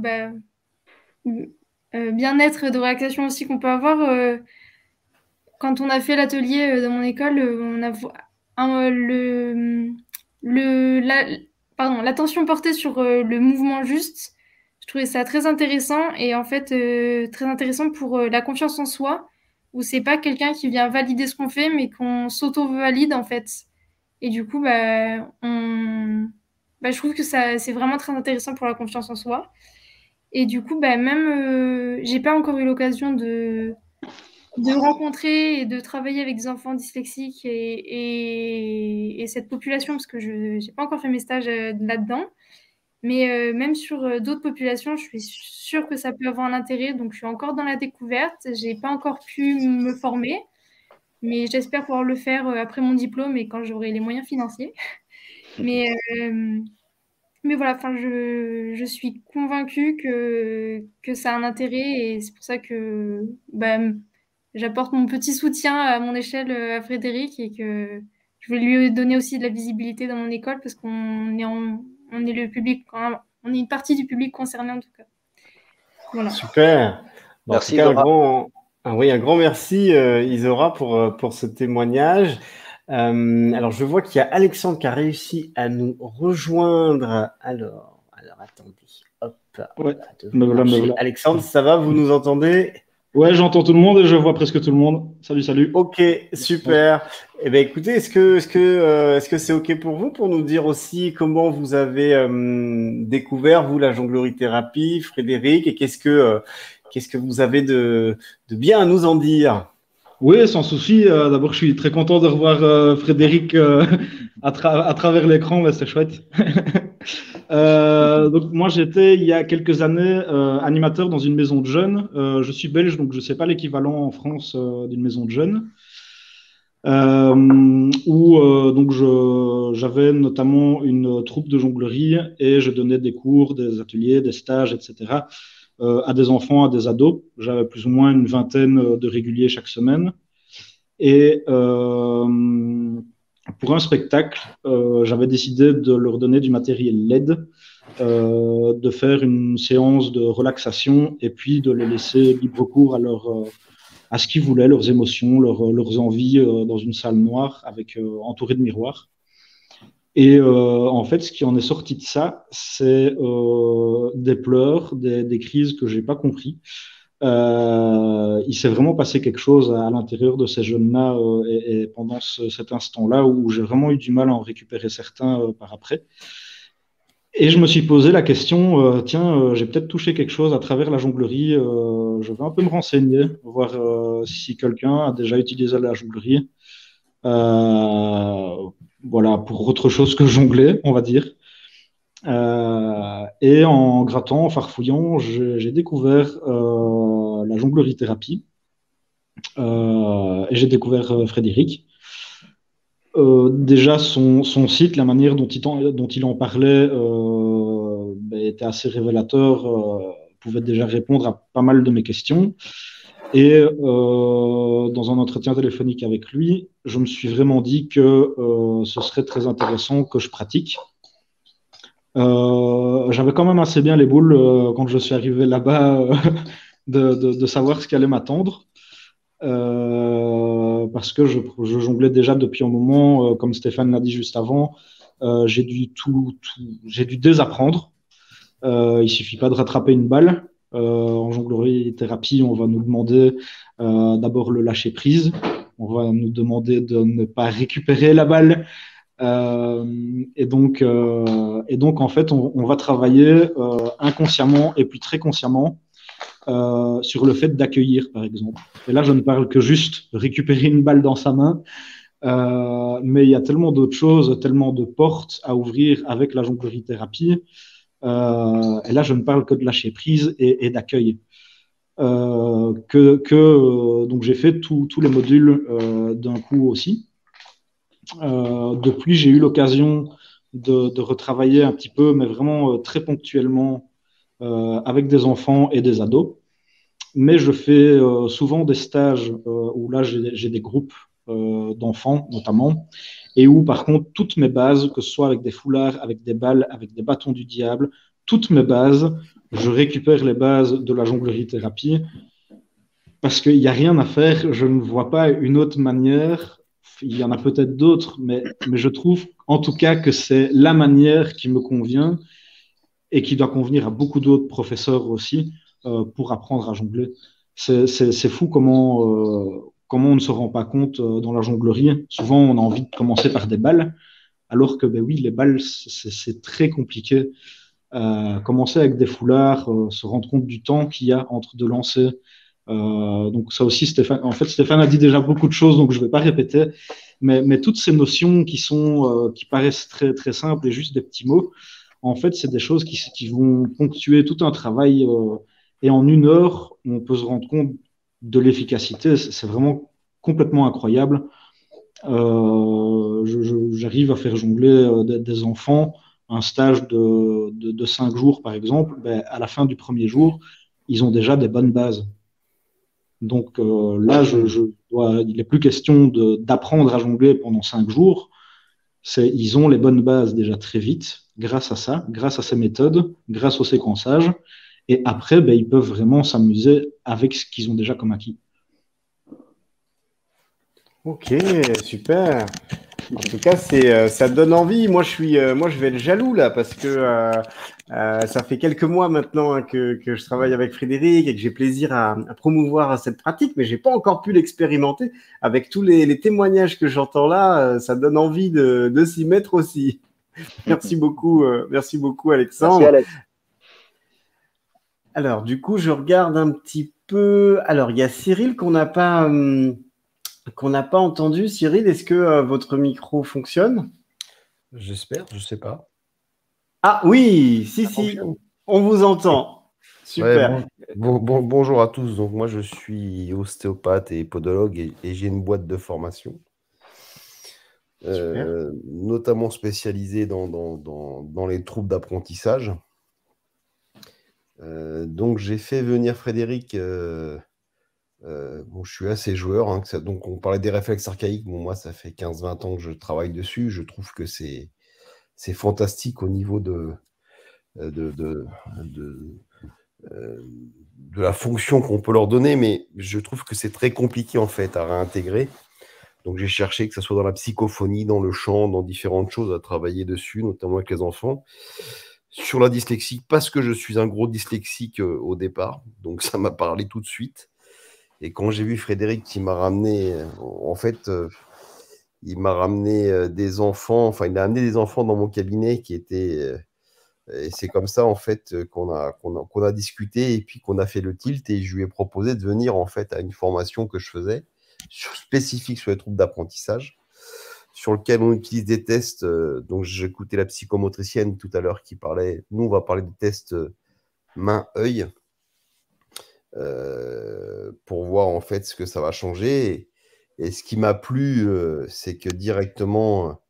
Speaker 5: bien-être, de relaxation aussi qu'on peut avoir, quand on a fait l'atelier dans mon école, on a l'attention portée sur le mouvement juste. Je trouvais ça très intéressant et en fait très intéressant pour la confiance en soi, où c'est pas quelqu'un qui vient valider ce qu'on fait, mais qu'on s'auto-valide en fait. Et du coup, je trouve que ça c'est vraiment très intéressant pour la confiance en soi. Et du coup, même j'ai pas encore eu l'occasion de rencontrer et de travailler avec des enfants dyslexiques et cette population, parce que je n'ai pas encore fait mes stages là-dedans. Mais même sur d'autres populations, je suis sûre que ça peut avoir un intérêt. Donc, je suis encore dans la découverte. Je n'ai pas encore pu me former, mais j'espère pouvoir le faire après mon diplôme et quand j'aurai les moyens financiers. Mais voilà, je suis convaincue que ça a un intérêt et c'est pour ça que j'apporte mon petit soutien à mon échelle à Frédéric et que je veux lui donner aussi de la visibilité dans mon école parce qu'on est le public, on est une partie du public concerné en tout cas. Voilà.
Speaker 1: Super.
Speaker 2: Merci,
Speaker 1: en tout cas, un grand merci Isora pour ce témoignage. Alors je vois qu'il y a Alexandre qui a réussi à nous rejoindre. Alors attendez, hop.
Speaker 6: Ouais.
Speaker 1: Voilà. Alexandre, ça va, vous nous entendez?
Speaker 6: Ouais, j'entends tout le monde et je vois presque tout le monde. Salut.
Speaker 1: Ok, super. Eh bien, écoutez, est-ce que c'est ok pour vous pour nous dire aussi comment vous avez découvert vous la jonglerie thérapie, Frédéric, et qu'est-ce que vous avez de bien à nous en dire?
Speaker 6: Oui, sans souci. D'abord, je suis très content de revoir Frédéric à travers l'écran, mais c'est chouette. Donc moi, j'étais il y a quelques années animateur dans une maison de jeunes. Je suis belge, donc je ne sais pas l'équivalent en France d'une maison de jeunes. Où donc j'avais notamment une troupe de jonglerie et je donnais des cours, des ateliers, des stages, etc. À des enfants, à des ados. J'avais plus ou moins une vingtaine de réguliers chaque semaine. Et pour un spectacle, j'avais décidé de leur donner du matériel LED, de faire une séance de relaxation et puis de les laisser libre cours à ce qu'ils voulaient, leurs émotions, leurs envies dans une salle noire entourée de miroirs. Et en fait, ce qui en est sorti de ça, c'est des pleurs, des crises que j'ai pas compris. Il s'est vraiment passé quelque chose à l'intérieur de ces jeunes-là et pendant cet instant-là où j'ai vraiment eu du mal à en récupérer certains par après. Et je me suis posé la question, j'ai peut-être touché quelque chose à travers la jonglerie. Je vais un peu me renseigner, voir si quelqu'un a déjà utilisé la jonglerie. Voilà, pour autre chose que jongler, on va dire. Et en grattant, en farfouillant, j'ai découvert la jonglerie thérapie et j'ai découvert Frédéric. Déjà, son site, la manière dont il en parlait était assez révélateur, pouvait déjà répondre à pas mal de mes questions. Et dans un entretien téléphonique avec lui, je me suis vraiment dit que ce serait très intéressant que je pratique. J'avais quand même assez bien les boules quand je suis arrivé là-bas de savoir ce qui allait m'attendre. parce que je jonglais déjà depuis un moment, comme Stéphane l'a dit juste avant. J'ai dû désapprendre. Il suffit pas de rattraper une balle. En jonglerie thérapie, on va nous demander d'abord le lâcher prise. On va nous demander de ne pas récupérer la balle. Et donc, en fait, on va travailler inconsciemment et puis très consciemment sur le fait d'accueillir, par exemple. Et là, je ne parle que juste récupérer une balle dans sa main, mais il y a tellement d'autres choses, tellement de portes à ouvrir avec la jonglerie thérapie. Et là, je ne parle que de lâcher prise et d'accueil. Donc, j'ai fait tous les modules d'un coup aussi. Depuis, j'ai eu l'occasion de retravailler un petit peu, mais vraiment très ponctuellement, avec des enfants et des ados. Mais je fais souvent des stages où là, j'ai des groupes d'enfants notamment, et où par contre, toutes mes bases, que ce soit avec des foulards, avec des balles, avec des bâtons du diable, toutes mes bases, je récupère les bases de la jonglerie thérapie parce qu'il n'y a rien à faire. Je ne vois pas une autre manière. Il y en a peut-être d'autres, mais je trouve en tout cas que c'est la manière qui me convient et qui doit convenir à beaucoup d'autres professeurs aussi pour apprendre à jongler. C'est fou comment on ne se rend pas compte dans la jonglerie. Souvent, on a envie de commencer par des balles, alors que ben oui, les balles, c'est très compliqué. Commencer avec des foulards, se rendre compte du temps qu'il y a entre deux lancers. Donc ça aussi, Stéphane a dit déjà beaucoup de choses, donc je ne vais pas répéter. Mais toutes ces notions qui paraissent très, très simples et juste des petits mots, en fait, c'est des choses qui vont ponctuer tout un travail. Et en 1 heure, on peut se rendre compte de l'efficacité. C'est vraiment complètement incroyable. J'arrive à faire jongler des enfants. Un stage de 5 jours, par exemple, ben, à la fin du premier jour, ils ont déjà des bonnes bases. Donc là, il n'est plus question d'apprendre à jongler pendant 5 jours. Ils ont les bonnes bases déjà très vite, grâce à ça, grâce à ces méthodes, grâce au séquençage. Et après, ben, ils peuvent vraiment s'amuser avec ce qu'ils ont déjà comme acquis.
Speaker 1: Ok, super. En tout cas, ça donne envie. Moi, je vais être jaloux là parce que ça fait quelques mois maintenant hein, que je travaille avec Frédéric et que j'ai plaisir à promouvoir cette pratique, mais j'ai pas encore pu l'expérimenter. Avec tous les témoignages que j'entends là, ça donne envie de s'y mettre aussi. Merci beaucoup, Alexandre.
Speaker 2: Merci, Alex.
Speaker 1: Alors, du coup, je regarde un petit peu. Alors, il y a Cyril qu'on n'a pas entendu. Cyril, est-ce que votre micro fonctionne?
Speaker 7: J'espère, je ne sais pas.
Speaker 1: Ah oui, si, on vous entend. Super.
Speaker 7: Ouais, bonjour à tous. Donc, moi, je suis ostéopathe et podologue et j'ai une boîte de formation, notamment spécialisée dans les troubles d'apprentissage. Donc, j'ai fait venir Frédéric. Je suis assez joueur. Hein, donc, on parlait des réflexes archaïques. Bon, moi, ça fait 15-20 ans que je travaille dessus. Je trouve que c'est fantastique au niveau de la fonction qu'on peut leur donner, mais je trouve que c'est très compliqué en fait à réintégrer. Donc j'ai cherché que ce soit dans la psychophonie, dans le chant, dans différentes choses à travailler dessus, notamment avec les enfants. Sur la dyslexie, parce que je suis un gros dyslexique au départ, donc ça m'a parlé tout de suite. Et quand j'ai vu Frédéric qui m'a ramené, en fait, il m'a ramené des enfants, enfin il a amené des enfants dans mon cabinet qui étaient... Et c'est comme ça, en fait, qu'on a discuté et puis qu'on a fait le tilt et je lui ai proposé de venir, en fait, à une formation que je faisais spécifique sur les troubles d'apprentissage, sur lequel on utilise des tests. Donc, j'écoutais la psychomotricienne tout à l'heure qui parlait. Nous, on va parler des tests main-œil pour voir, en fait, ce que ça va changer. Et ce qui m'a plu, c'est que directement...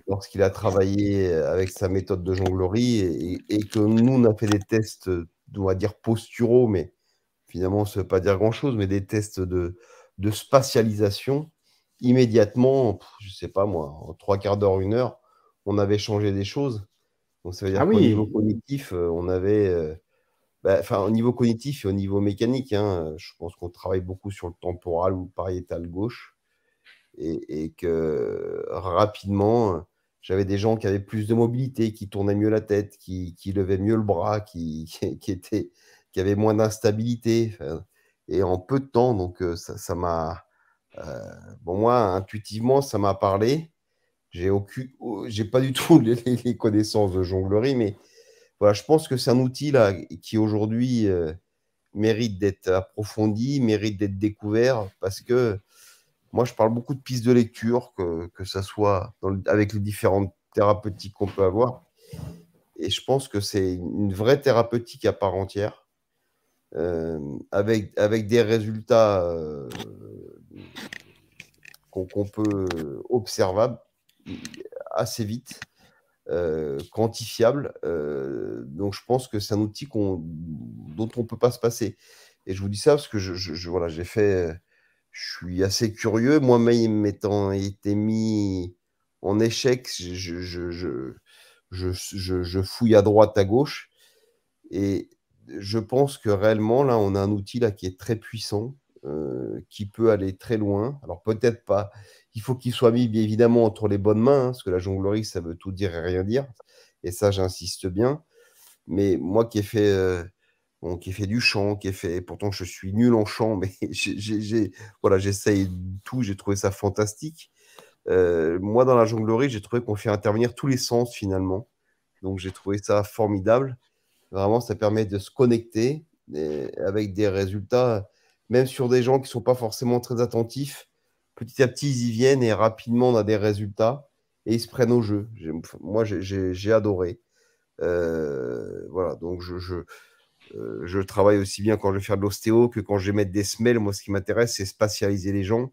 Speaker 7: lorsqu'il a travaillé avec sa méthode de jonglerie et que nous, on a fait des tests, on va dire posturaux, mais finalement, ça ne veut pas dire grand-chose, mais des tests de spatialisation, immédiatement, je ne sais pas moi, en 3/4 d'heure, 1 heure, on avait changé des choses. Donc, ça veut dire qu'au niveau cognitif, on avait... au niveau cognitif et au niveau mécanique, hein, je pense qu'on travaille beaucoup sur le temporal ou le pariétal gauche. et que rapidement, j'avais des gens qui avaient plus de mobilité, qui tournaient mieux la tête, qui levaient mieux le bras, qui avaient moins d'instabilité. Enfin, et en peu de temps, donc ça m'a... bon, moi, intuitivement, ça m'a parlé. J'ai pas du tout les connaissances de jonglerie, mais voilà, je pense que c'est un outil là, qui aujourd'hui mérite d'être approfondi, mérite d'être découvert, parce que moi, je parle beaucoup de pistes de lecture, que ça soit avec les différentes thérapeutiques qu'on peut avoir. Et je pense que c'est une vraie thérapeutique à part entière, avec des résultats qu'on peut observables assez vite, quantifiables. Donc, je pense que c'est un outil dont on ne peut pas se passer. Et je vous dis ça parce que voilà, je suis assez curieux. Moi-même étant été mis en échec, je fouille à droite, à gauche. Et je pense que réellement, là, on a un outil là, qui est très puissant, qui peut aller très loin. Alors peut-être pas, il faut qu'il soit mis bien évidemment entre les bonnes mains, hein, parce que la jonglerie, ça veut tout dire et rien dire. Et ça, j'insiste bien. Mais moi qui ai fait du chant, pourtant je suis nul en chant, mais voilà, j'essaye tout, j'ai trouvé ça fantastique. Moi, dans la jonglerie, j'ai trouvé qu'on fait intervenir tous les sens finalement. Donc j'ai trouvé ça formidable. Vraiment, ça permet de se connecter avec des résultats, même sur des gens qui ne sont pas forcément très attentifs. Petit à petit, ils y viennent et rapidement, on a des résultats et ils se prennent au jeu. Moi, j'ai adoré. Voilà, donc je travaille aussi bien quand je vais faire de l'ostéo que quand je vais mettre des semelles. Moi, ce qui m'intéresse, c'est spatialiser les gens.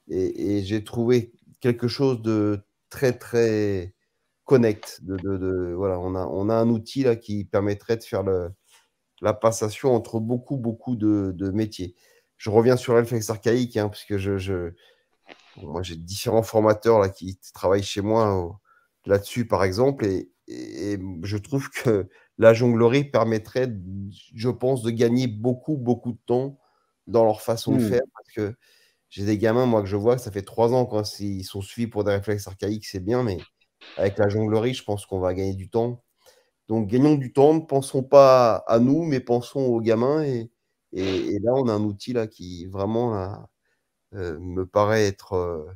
Speaker 7: Et j'ai trouvé quelque chose de très, très connect. Voilà, on a un outil là qui permettrait de faire la passation entre beaucoup, beaucoup de métiers. Je reviens sur le réflexe archaïque, hein, parce que moi, j'ai différents formateurs là, qui travaillent chez moi là-dessus, par exemple, et je trouve que la jonglerie permettrait, je pense, de gagner beaucoup, beaucoup de temps dans leur façon de faire, parce que j'ai des gamins, moi, que je vois, que ça fait 3 ans, quand ils sont suivis pour des réflexes archaïques, c'est bien, mais avec la jonglerie, je pense qu'on va gagner du temps. Donc, gagnons du temps, ne pensons pas à nous, mais pensons aux gamins. Et là, on a un outil là, qui vraiment là, me paraît être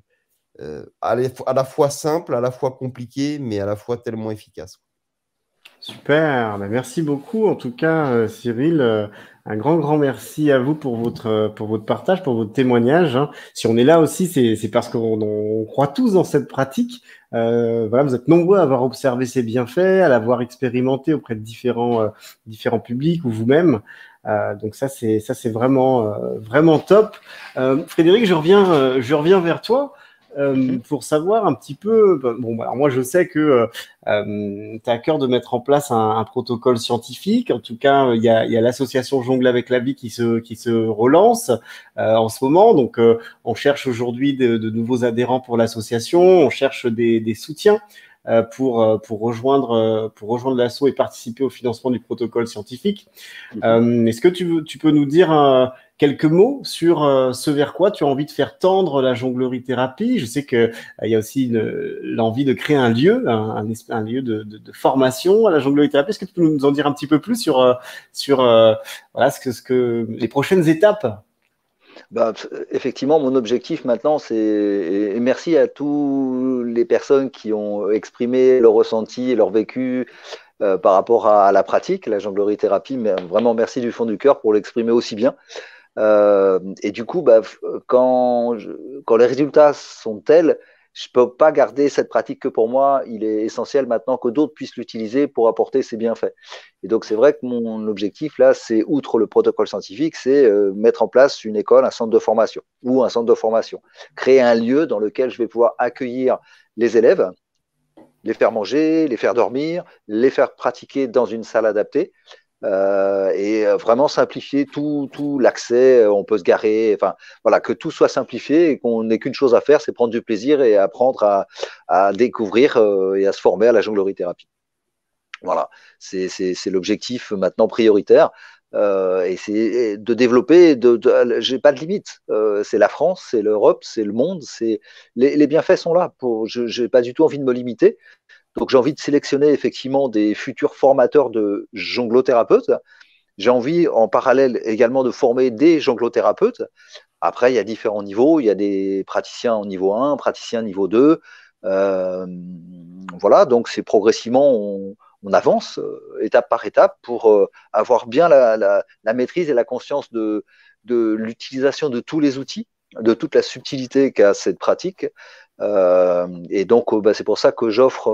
Speaker 7: à la fois simple, à la fois compliqué, mais à la fois tellement efficace.
Speaker 1: Super, ben merci beaucoup en tout cas Cyril, un grand grand merci à vous pour votre partage, pour votre témoignage, hein. Si on est là aussi, c'est parce qu'on croit tous dans cette pratique. Voilà, vous êtes nombreux à avoir observé ses bienfaits, à l'avoir expérimenté auprès de différents publics ou vous-même. Donc ça c'est vraiment top. Frédéric, je reviens vers toi. Pour savoir un petit peu, bon, alors moi je sais que tu as à cœur de mettre en place un protocole scientifique. En tout cas, il y a l'association Jongle avec la vie qui se relance en ce moment. Donc, on cherche aujourd'hui de nouveaux adhérents pour l'association. On cherche des soutiens pour rejoindre l'asso et participer au financement du protocole scientifique. Est-ce que tu peux nous dire quelques mots sur ce vers quoi tu as envie de faire tendre la jonglerie thérapie? Je sais que il y a aussi l'envie de créer un lieu, un lieu de formation à la jonglerie thérapie. Est-ce que tu peux nous en dire un petit peu plus sur voilà ce que les prochaines étapes?
Speaker 2: Bah, effectivement, mon objectif maintenant, et merci à toutes les personnes qui ont exprimé leur ressenti et leur vécu par rapport à la pratique, la jonglerie thérapie, mais vraiment merci du fond du cœur pour l'exprimer aussi bien. Et du coup, bah, quand les résultats sont tels, je peux pas garder cette pratique que pour moi. Il est essentiel maintenant que d'autres puissent l'utiliser pour apporter ses bienfaits. Et donc, c'est vrai que mon objectif là, c'est, outre le protocole scientifique, c'est mettre en place une école, un centre de formation ou un centre de formation. Créer un lieu dans lequel je vais pouvoir accueillir les élèves, les faire manger, les faire dormir, les faire pratiquer dans une salle adaptée. Et vraiment simplifier tout l'accès, on peut se garer, enfin voilà, que tout soit simplifié et qu'on n'ait qu'une chose à faire, c'est prendre du plaisir et apprendre à découvrir et à se former à la jonglerie thérapie. Voilà, c'est l'objectif maintenant prioritaire. Et c'est de développer, j'ai pas de limite. C'est la France, c'est l'Europe, c'est le monde, les bienfaits sont là. Je n'ai pas du tout envie de me limiter. Donc j'ai envie de sélectionner effectivement des futurs formateurs de jonglothérapeutes. J'ai envie en parallèle également de former des jonglothérapeutes. Après, il y a différents niveaux. Il y a des praticiens au niveau 1, praticiens niveau 2. Voilà, donc c'est progressivement, on avance étape par étape pour avoir bien la maîtrise et la conscience de l'utilisation de tous les outils, de toute la subtilité qu'a cette pratique. Et donc, c'est pour ça que j'offre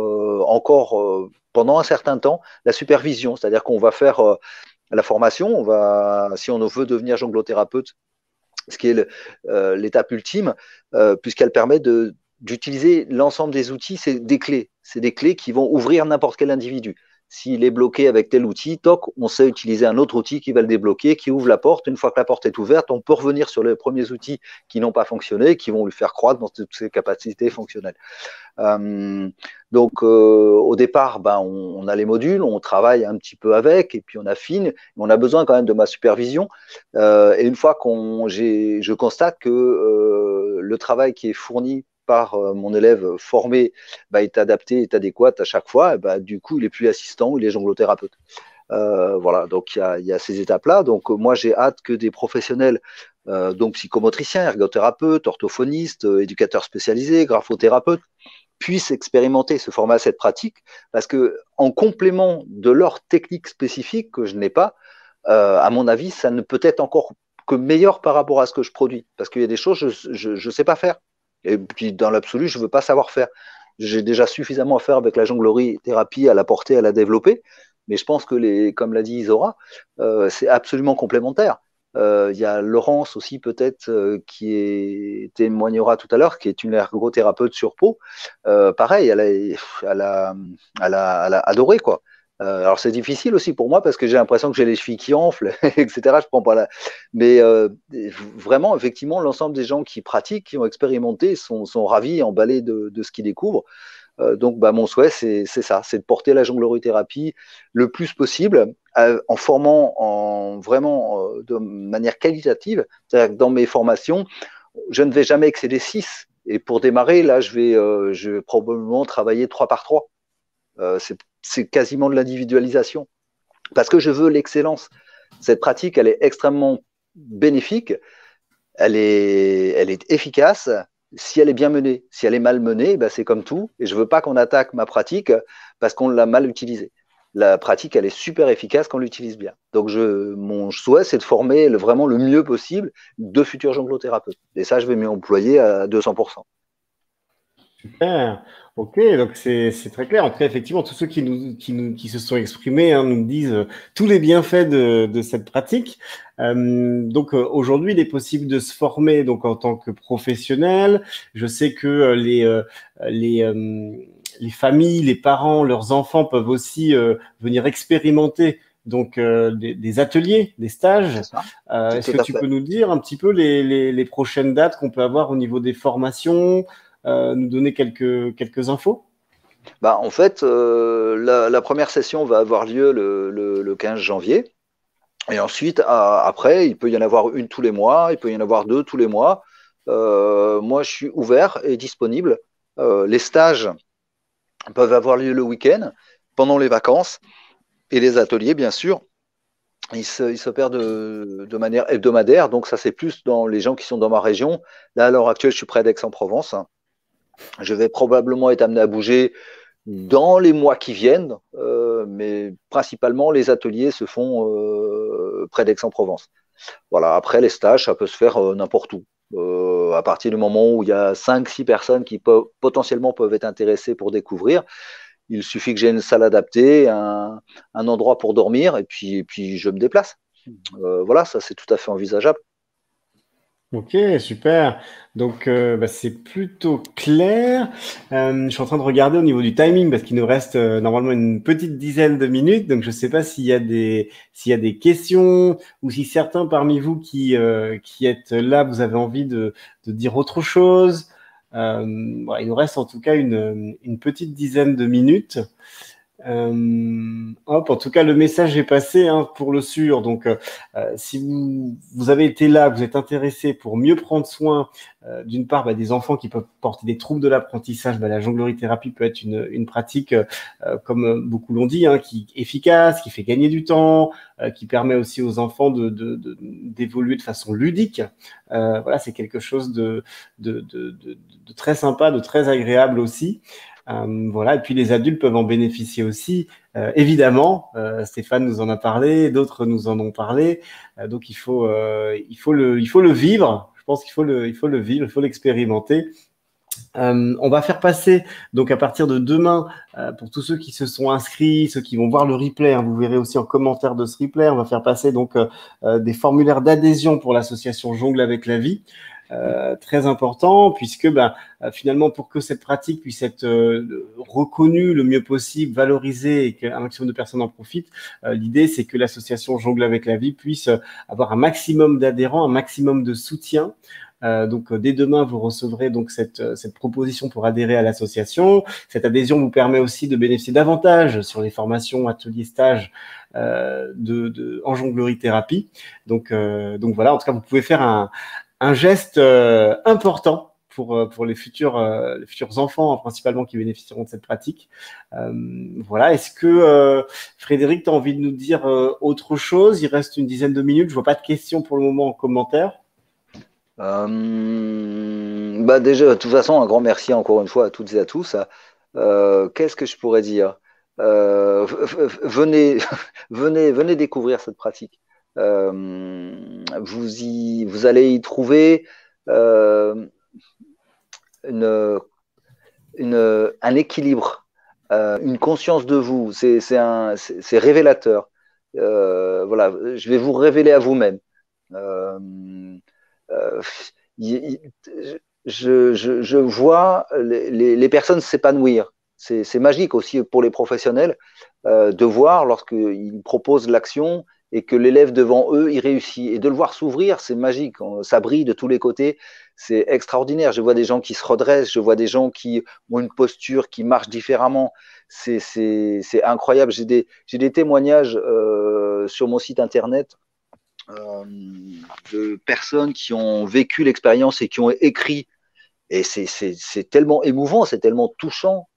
Speaker 2: encore pendant un certain temps la supervision, c'est-à-dire qu'on va faire la formation, si on veut devenir jonglothérapeute, ce qui est l'étape ultime, puisqu'elle permet d'utiliser l'ensemble des outils, c'est des clés. C'est des clés qui vont ouvrir n'importe quel individu. S'il est bloqué avec tel outil, toc, on sait utiliser un autre outil qui va le débloquer, qui ouvre la porte. Une fois que la porte est ouverte, on peut revenir sur les premiers outils qui n'ont pas fonctionné, qui vont lui faire croître dans toutes ses capacités fonctionnelles. Donc, au départ, on a les modules, on travaille un petit peu avec, et puis on affine. On a besoin quand même de ma supervision. Et une fois je constate que le travail qui est fourni par mon élève formé est adapté, est adéquat à chaque fois, et du coup, il est plus assistant, il est jonglothérapeute. Voilà, donc il y a ces étapes-là. Donc moi, j'ai hâte que des professionnels, donc psychomotriciens, ergothérapeutes, orthophonistes, éducateurs spécialisés, graphothérapeutes, puissent expérimenter, se former à cette pratique, parce que en complément de leur technique spécifique que je n'ai pas, à mon avis, ça ne peut être encore que meilleur par rapport à ce que je produis, parce qu'il y a des choses je sais pas faire, et puis dans l'absolu, je veux pas savoir faire. J'ai déjà suffisamment à faire avec la jonglerie thérapie, à la porter, à la développer, mais je pense que comme l'a dit Isora, c'est absolument complémentaire. Il y a Laurence aussi peut-être qui témoignera tout à l'heure, qui est une ergothérapeute sur peau. Pareil, elle a adoré quoi. Alors c'est difficile aussi pour moi parce que j'ai l'impression que j'ai les chevilles qui enflent, etc. Je prends pas mais vraiment, effectivement, l'ensemble des gens qui pratiquent, qui ont expérimenté, sont ravis et emballés de ce qu'ils découvrent. Donc, mon souhait, c'est ça, c'est de porter la jonglerie-thérapie le plus possible en formant vraiment de manière qualitative. C'est-à-dire que dans mes formations, je ne vais jamais excéder 6. Et pour démarrer, là, je vais probablement travailler 3 par 3. C'est quasiment de l'individualisation. Parce que je veux l'excellence. Cette pratique, elle est extrêmement bénéfique, elle est efficace si elle est bien menée. Si elle est mal menée, c'est comme tout, et je veux pas qu'on attaque ma pratique parce qu'on l'a mal utilisée. La pratique, elle est super efficace quand on l'utilise bien. Donc mon souhait, c'est de former vraiment le mieux possible de futurs jonglothérapeutes. Et ça, je vais m'y employer à 200%.
Speaker 1: Super. Ok, donc c'est très clair. En tout cas, effectivement, tous ceux qui se sont exprimés nous disent tous les bienfaits de cette pratique. Donc aujourd'hui, il est possible de se former donc en tant que professionnel. Je sais que les familles, les parents, leurs enfants peuvent aussi venir expérimenter donc des ateliers, des stages. Est-ce que tu peux nous dire un petit peu les prochaines dates qu'on peut avoir au niveau des formations? Nous donner quelques infos?
Speaker 2: En fait, la première session va avoir lieu le 15 janvier. Et ensuite, après, il peut y en avoir une tous les mois, il peut y en avoir 2 tous les mois. Moi, je suis ouvert et disponible. Les stages peuvent avoir lieu le week-end, pendant les vacances, et les ateliers, bien sûr, ils s'opèrent de manière hebdomadaire. Donc, ça, c'est plus dans les gens qui sont dans ma région. Là, à l'heure actuelle, je suis près d'Aix-en-Provence. Je vais probablement être amené à bouger dans les mois qui viennent, mais principalement les ateliers se font près d'Aix-en-Provence. Voilà. Après, les stages, ça peut se faire n'importe où. À partir du moment où il y a 5-6 personnes qui potentiellement peuvent être intéressées pour découvrir, il suffit que j'ai une salle adaptée, un endroit pour dormir, et puis je me déplace. Voilà, ça c'est tout à fait envisageable.
Speaker 1: Ok, super. Donc, c'est plutôt clair. Je suis en train de regarder au niveau du timing parce qu'il nous reste normalement une petite dizaine de minutes. Donc, je ne sais pas s'il y a des questions ou si certains parmi vous qui êtes là, vous avez envie de dire autre chose. Il nous reste en tout cas une petite dizaine de minutes. Hop, en tout cas, le message est passé hein, pour le sûr. Donc, si vous avez été là, vous êtes intéressé pour mieux prendre soin, d'une part, des enfants qui peuvent porter des troubles de l'apprentissage, la jonglerie-thérapie peut être une pratique, comme beaucoup l'ont dit, hein, qui est efficace, qui fait gagner du temps, qui permet aussi aux enfants d'évoluer de façon ludique. Voilà, c'est quelque chose de très sympa, de très agréable aussi. Voilà, et puis les adultes peuvent en bénéficier aussi, évidemment. Stéphane nous en a parlé, d'autres nous en ont parlé. Donc il faut le vivre. Je pense qu'il faut le vivre, il faut l'expérimenter. On va faire passer donc à partir de demain, pour tous ceux qui se sont inscrits, ceux qui vont voir le replay, hein, vous verrez aussi en commentaire de ce replay, on va faire passer donc des formulaires d'adhésion pour l'association Jongle avec la vie. Très important puisque finalement pour que cette pratique puisse être reconnue le mieux possible, valorisée et qu'un maximum de personnes en profitent, l'idée c'est que l'association Jongle avec la vie puisse avoir un maximum d'adhérents, un maximum de soutien. Donc dès demain vous recevrez donc cette proposition pour adhérer à l'association. Cette adhésion vous permet aussi de bénéficier davantage sur les formations, ateliers, stages en jonglerie-thérapie. Donc voilà, en tout cas vous pouvez faire un geste important pour les futurs enfants, principalement, qui bénéficieront de cette pratique. Voilà. Est-ce que, Frédéric, tu as envie de nous dire autre chose? Il reste une dizaine de minutes. Je vois pas de questions pour le moment en commentaire.
Speaker 2: Déjà, de toute façon, un grand merci encore une fois à toutes et à tous. Qu'est-ce que je pourrais dire? Venez découvrir cette pratique. Vous allez y trouver un équilibre, une conscience de vous. C'est révélateur. Voilà, je vais vous révéler à vous-même. Je vois les personnes s'épanouir. C'est magique aussi pour les professionnels de voir lorsqu'ils proposent l'action et que l'élève devant eux, il réussit. Et de le voir s'ouvrir, c'est magique. Ça brille de tous les côtés. C'est extraordinaire. Je vois des gens qui se redressent, je vois des gens qui ont une posture qui marche différemment. C'est incroyable. J'ai des témoignages sur mon site internet de personnes qui ont vécu l'expérience et qui ont écrit. Et c'est tellement émouvant, c'est tellement touchant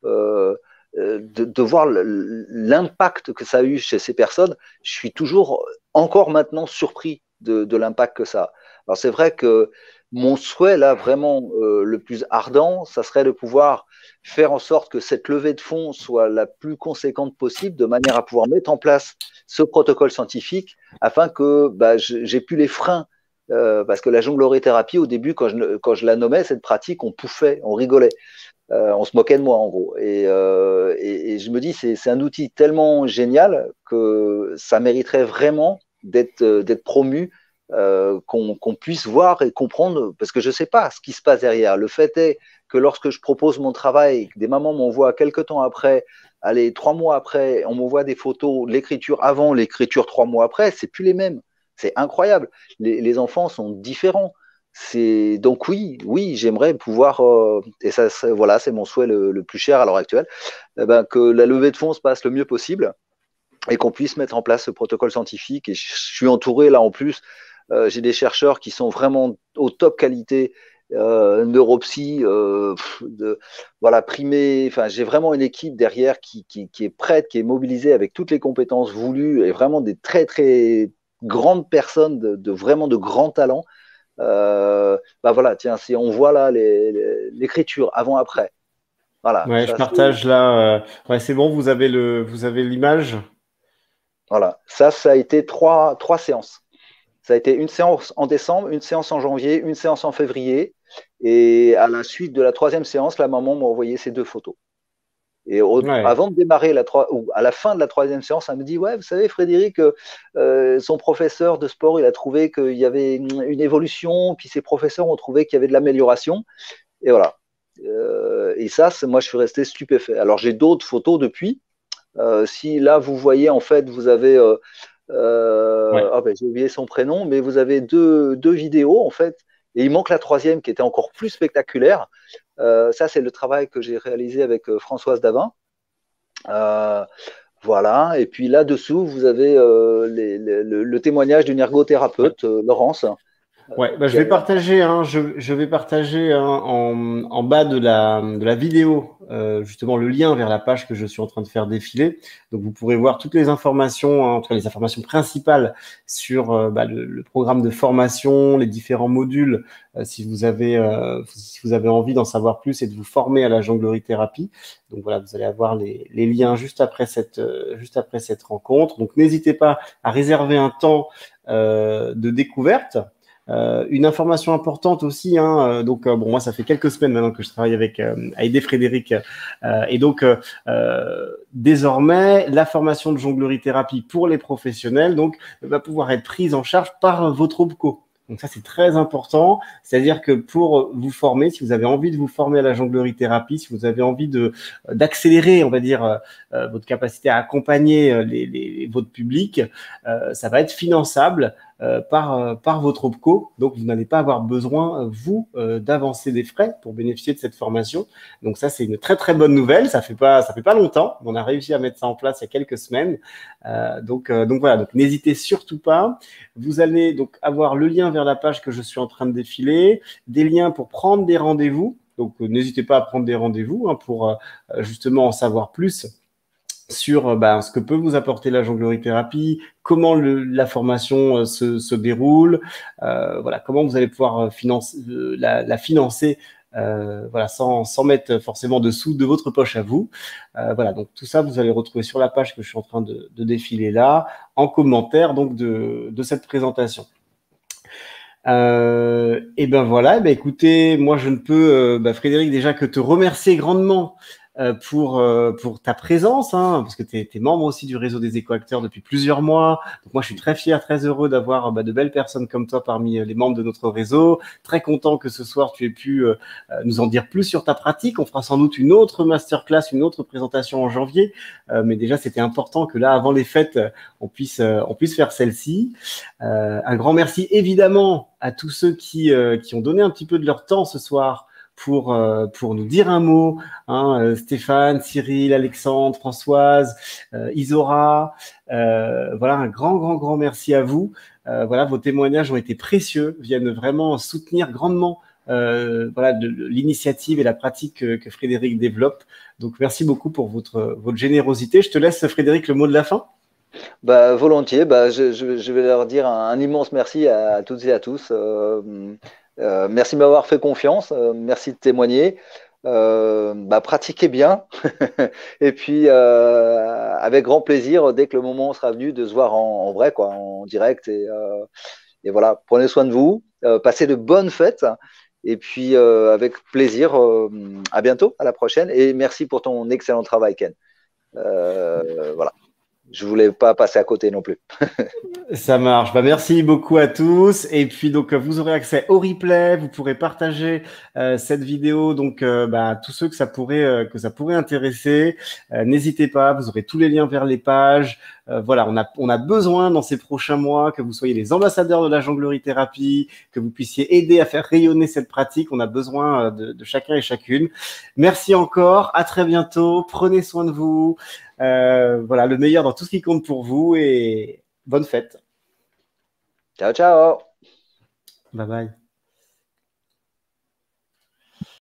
Speaker 2: de voir l'impact que ça a eu chez ces personnes. Je suis toujours, encore maintenant, surpris de l'impact que ça a. Alors c'est vrai que mon souhait, là, vraiment le plus ardent, ça serait de pouvoir faire en sorte que cette levée de fonds soit la plus conséquente possible, de manière à pouvoir mettre en place ce protocole scientifique, afin que j'ai plus les freins. Parce que la jonglerie-thérapie, au début, quand je la nommais, cette pratique, on pouffait, on rigolait. On se moquait de moi, en gros. Et je me dis, c'est un outil tellement génial que ça mériterait vraiment d'être promu, qu'on puisse voir et comprendre, parce que je ne sais pas ce qui se passe derrière. Le fait est que lorsque je propose mon travail, des mamans m'envoient quelques temps après, allez, 3 mois après, on m'envoie des photos de l'écriture avant, l'écriture 3 mois après, c'est plus les mêmes. C'est incroyable. Les enfants sont différents. Donc oui, j'aimerais pouvoir, et ça, voilà, c'est mon souhait le plus cher à l'heure actuelle, que la levée de fonds se passe le mieux possible et qu'on puisse mettre en place ce protocole scientifique. Et je suis entouré là en plus, j'ai des chercheurs qui sont vraiment au top qualité, neuropsy, voilà, primé. Enfin, j'ai vraiment une équipe derrière qui est prête, qui est mobilisée avec toutes les compétences voulues et vraiment des très très grandes personnes vraiment de grands talents. Voilà, tiens, si on voit là l'écriture avant-après. Voilà.
Speaker 1: Ouais, je partage là. Ouais, c'est bon, vous avez l'image.
Speaker 2: Voilà, ça a été trois séances. Ça a été une séance en décembre, une séance en janvier, une séance en février. Et à la suite de la 3e séance, la maman m'a envoyé ces 2 photos. Et avant de démarrer ou à la fin de la 3e séance, elle me dit, ouais, vous savez, Frédéric, son professeur de sport, il a trouvé qu'il y avait une évolution, puis ses professeurs ont trouvé qu'il y avait de l'amélioration. Et voilà. Et ça, moi, je suis resté stupéfait. Alors, j'ai d'autres photos depuis. Si là, vous voyez, en fait, vous avez, j'ai oublié son prénom, mais vous avez deux vidéos, en fait. Et il manque la 3e qui était encore plus spectaculaire. Ça, c'est le travail que j'ai réalisé avec Françoise Davin. Voilà. Et puis là-dessous, vous avez le témoignage d'une ergothérapeute, Laurence.
Speaker 1: Ouais, bah, je vais partager, je vais partager en bas de la vidéo justement le lien vers la page que je suis en train de faire défiler. Donc vous pourrez voir toutes les informations, en tout cas les informations principales sur le programme de formation, les différents modules, si vous avez envie d'en savoir plus et de vous former à la jonglerie thérapie. Donc voilà, vous allez avoir les liens juste après cette rencontre. Donc n'hésitez pas à réserver un temps de découverte. Une information importante aussi, bon, moi ça fait quelques semaines maintenant que je travaille avec Aidé Frédéric, et donc désormais la formation de jonglerie thérapie pour les professionnels donc va pouvoir être prise en charge par votre OPCO. Donc ça c'est très important, c'est-à-dire que pour vous former, si vous avez envie de vous former à la jonglerie thérapie, si vous avez envie d'accélérer, on va dire, votre capacité à accompagner votre public, ça va être finançable par votre OPCO. Donc, vous n'allez pas avoir besoin, vous, d'avancer des frais pour bénéficier de cette formation. Donc, ça, c'est une très, très bonne nouvelle. Ça fait pas longtemps. On a réussi à mettre ça en place il y a quelques semaines. Donc voilà. Donc, n'hésitez surtout pas. Vous allez donc avoir le lien vers la page que je suis en train de défiler, des liens pour prendre des rendez-vous. Donc, n'hésitez pas à prendre des rendez-vous pour justement en savoir plus sur ce que peut vous apporter la jonglerie thérapie, comment la formation se déroule, voilà, comment vous allez pouvoir la financer sans mettre forcément de sous de votre poche à vous. Voilà, donc tout ça, vous allez retrouver sur la page que je suis en train de défiler là, en commentaire donc de cette présentation. Et ben voilà, écoutez, moi je ne peux, Frédéric, déjà que te remercier grandement pour ta présence, parce que tu es membre aussi du réseau des écoacteurs depuis plusieurs mois. Donc moi, je suis très fier, très heureux d'avoir de belles personnes comme toi parmi les membres de notre réseau. Très content que ce soir, tu aies pu nous en dire plus sur ta pratique. On fera sans doute une autre masterclass, une autre présentation en janvier. Mais déjà, c'était important que là, avant les fêtes, on puisse faire celle-ci. Un grand merci, évidemment, à tous ceux qui ont donné un petit peu de leur temps ce soir pour nous dire un mot, Stéphane, Cyril, Alexandre, Françoise, Isora, voilà, un grand merci à vous. Voilà, vos témoignages ont été précieux, viennent vraiment soutenir grandement l'initiative et la pratique que Frédéric développe. Donc merci beaucoup pour votre générosité. Je te laisse, Frédéric, le mot de la fin.
Speaker 2: Volontiers. Je vais leur dire un immense merci à toutes et à tous. Merci de m'avoir fait confiance. Merci de témoigner. Pratiquez bien. Et puis, avec grand plaisir, dès que le moment sera venu, de se voir en vrai, quoi, en direct. Et voilà, prenez soin de vous. Passez de bonnes fêtes. Et puis, avec plaisir, à bientôt, à la prochaine. Et merci pour ton excellent travail, Ken. Voilà. Je voulais pas passer à côté non plus.
Speaker 1: Ça marche. Merci beaucoup à tous. Et puis donc vous aurez accès au replay. Vous pourrez partager cette vidéo donc à tous ceux que ça pourrait intéresser. N'hésitez pas. Vous aurez tous les liens vers les pages. Voilà, on a besoin dans ces prochains mois que vous soyez les ambassadeurs de la jonglerie thérapie, que vous puissiez aider à faire rayonner cette pratique. On a besoin de chacun et chacune. Merci encore. À très bientôt. Prenez soin de vous. Voilà, le meilleur dans tout ce qui compte pour vous et bonne fête.
Speaker 2: Ciao, ciao.
Speaker 1: Bye bye.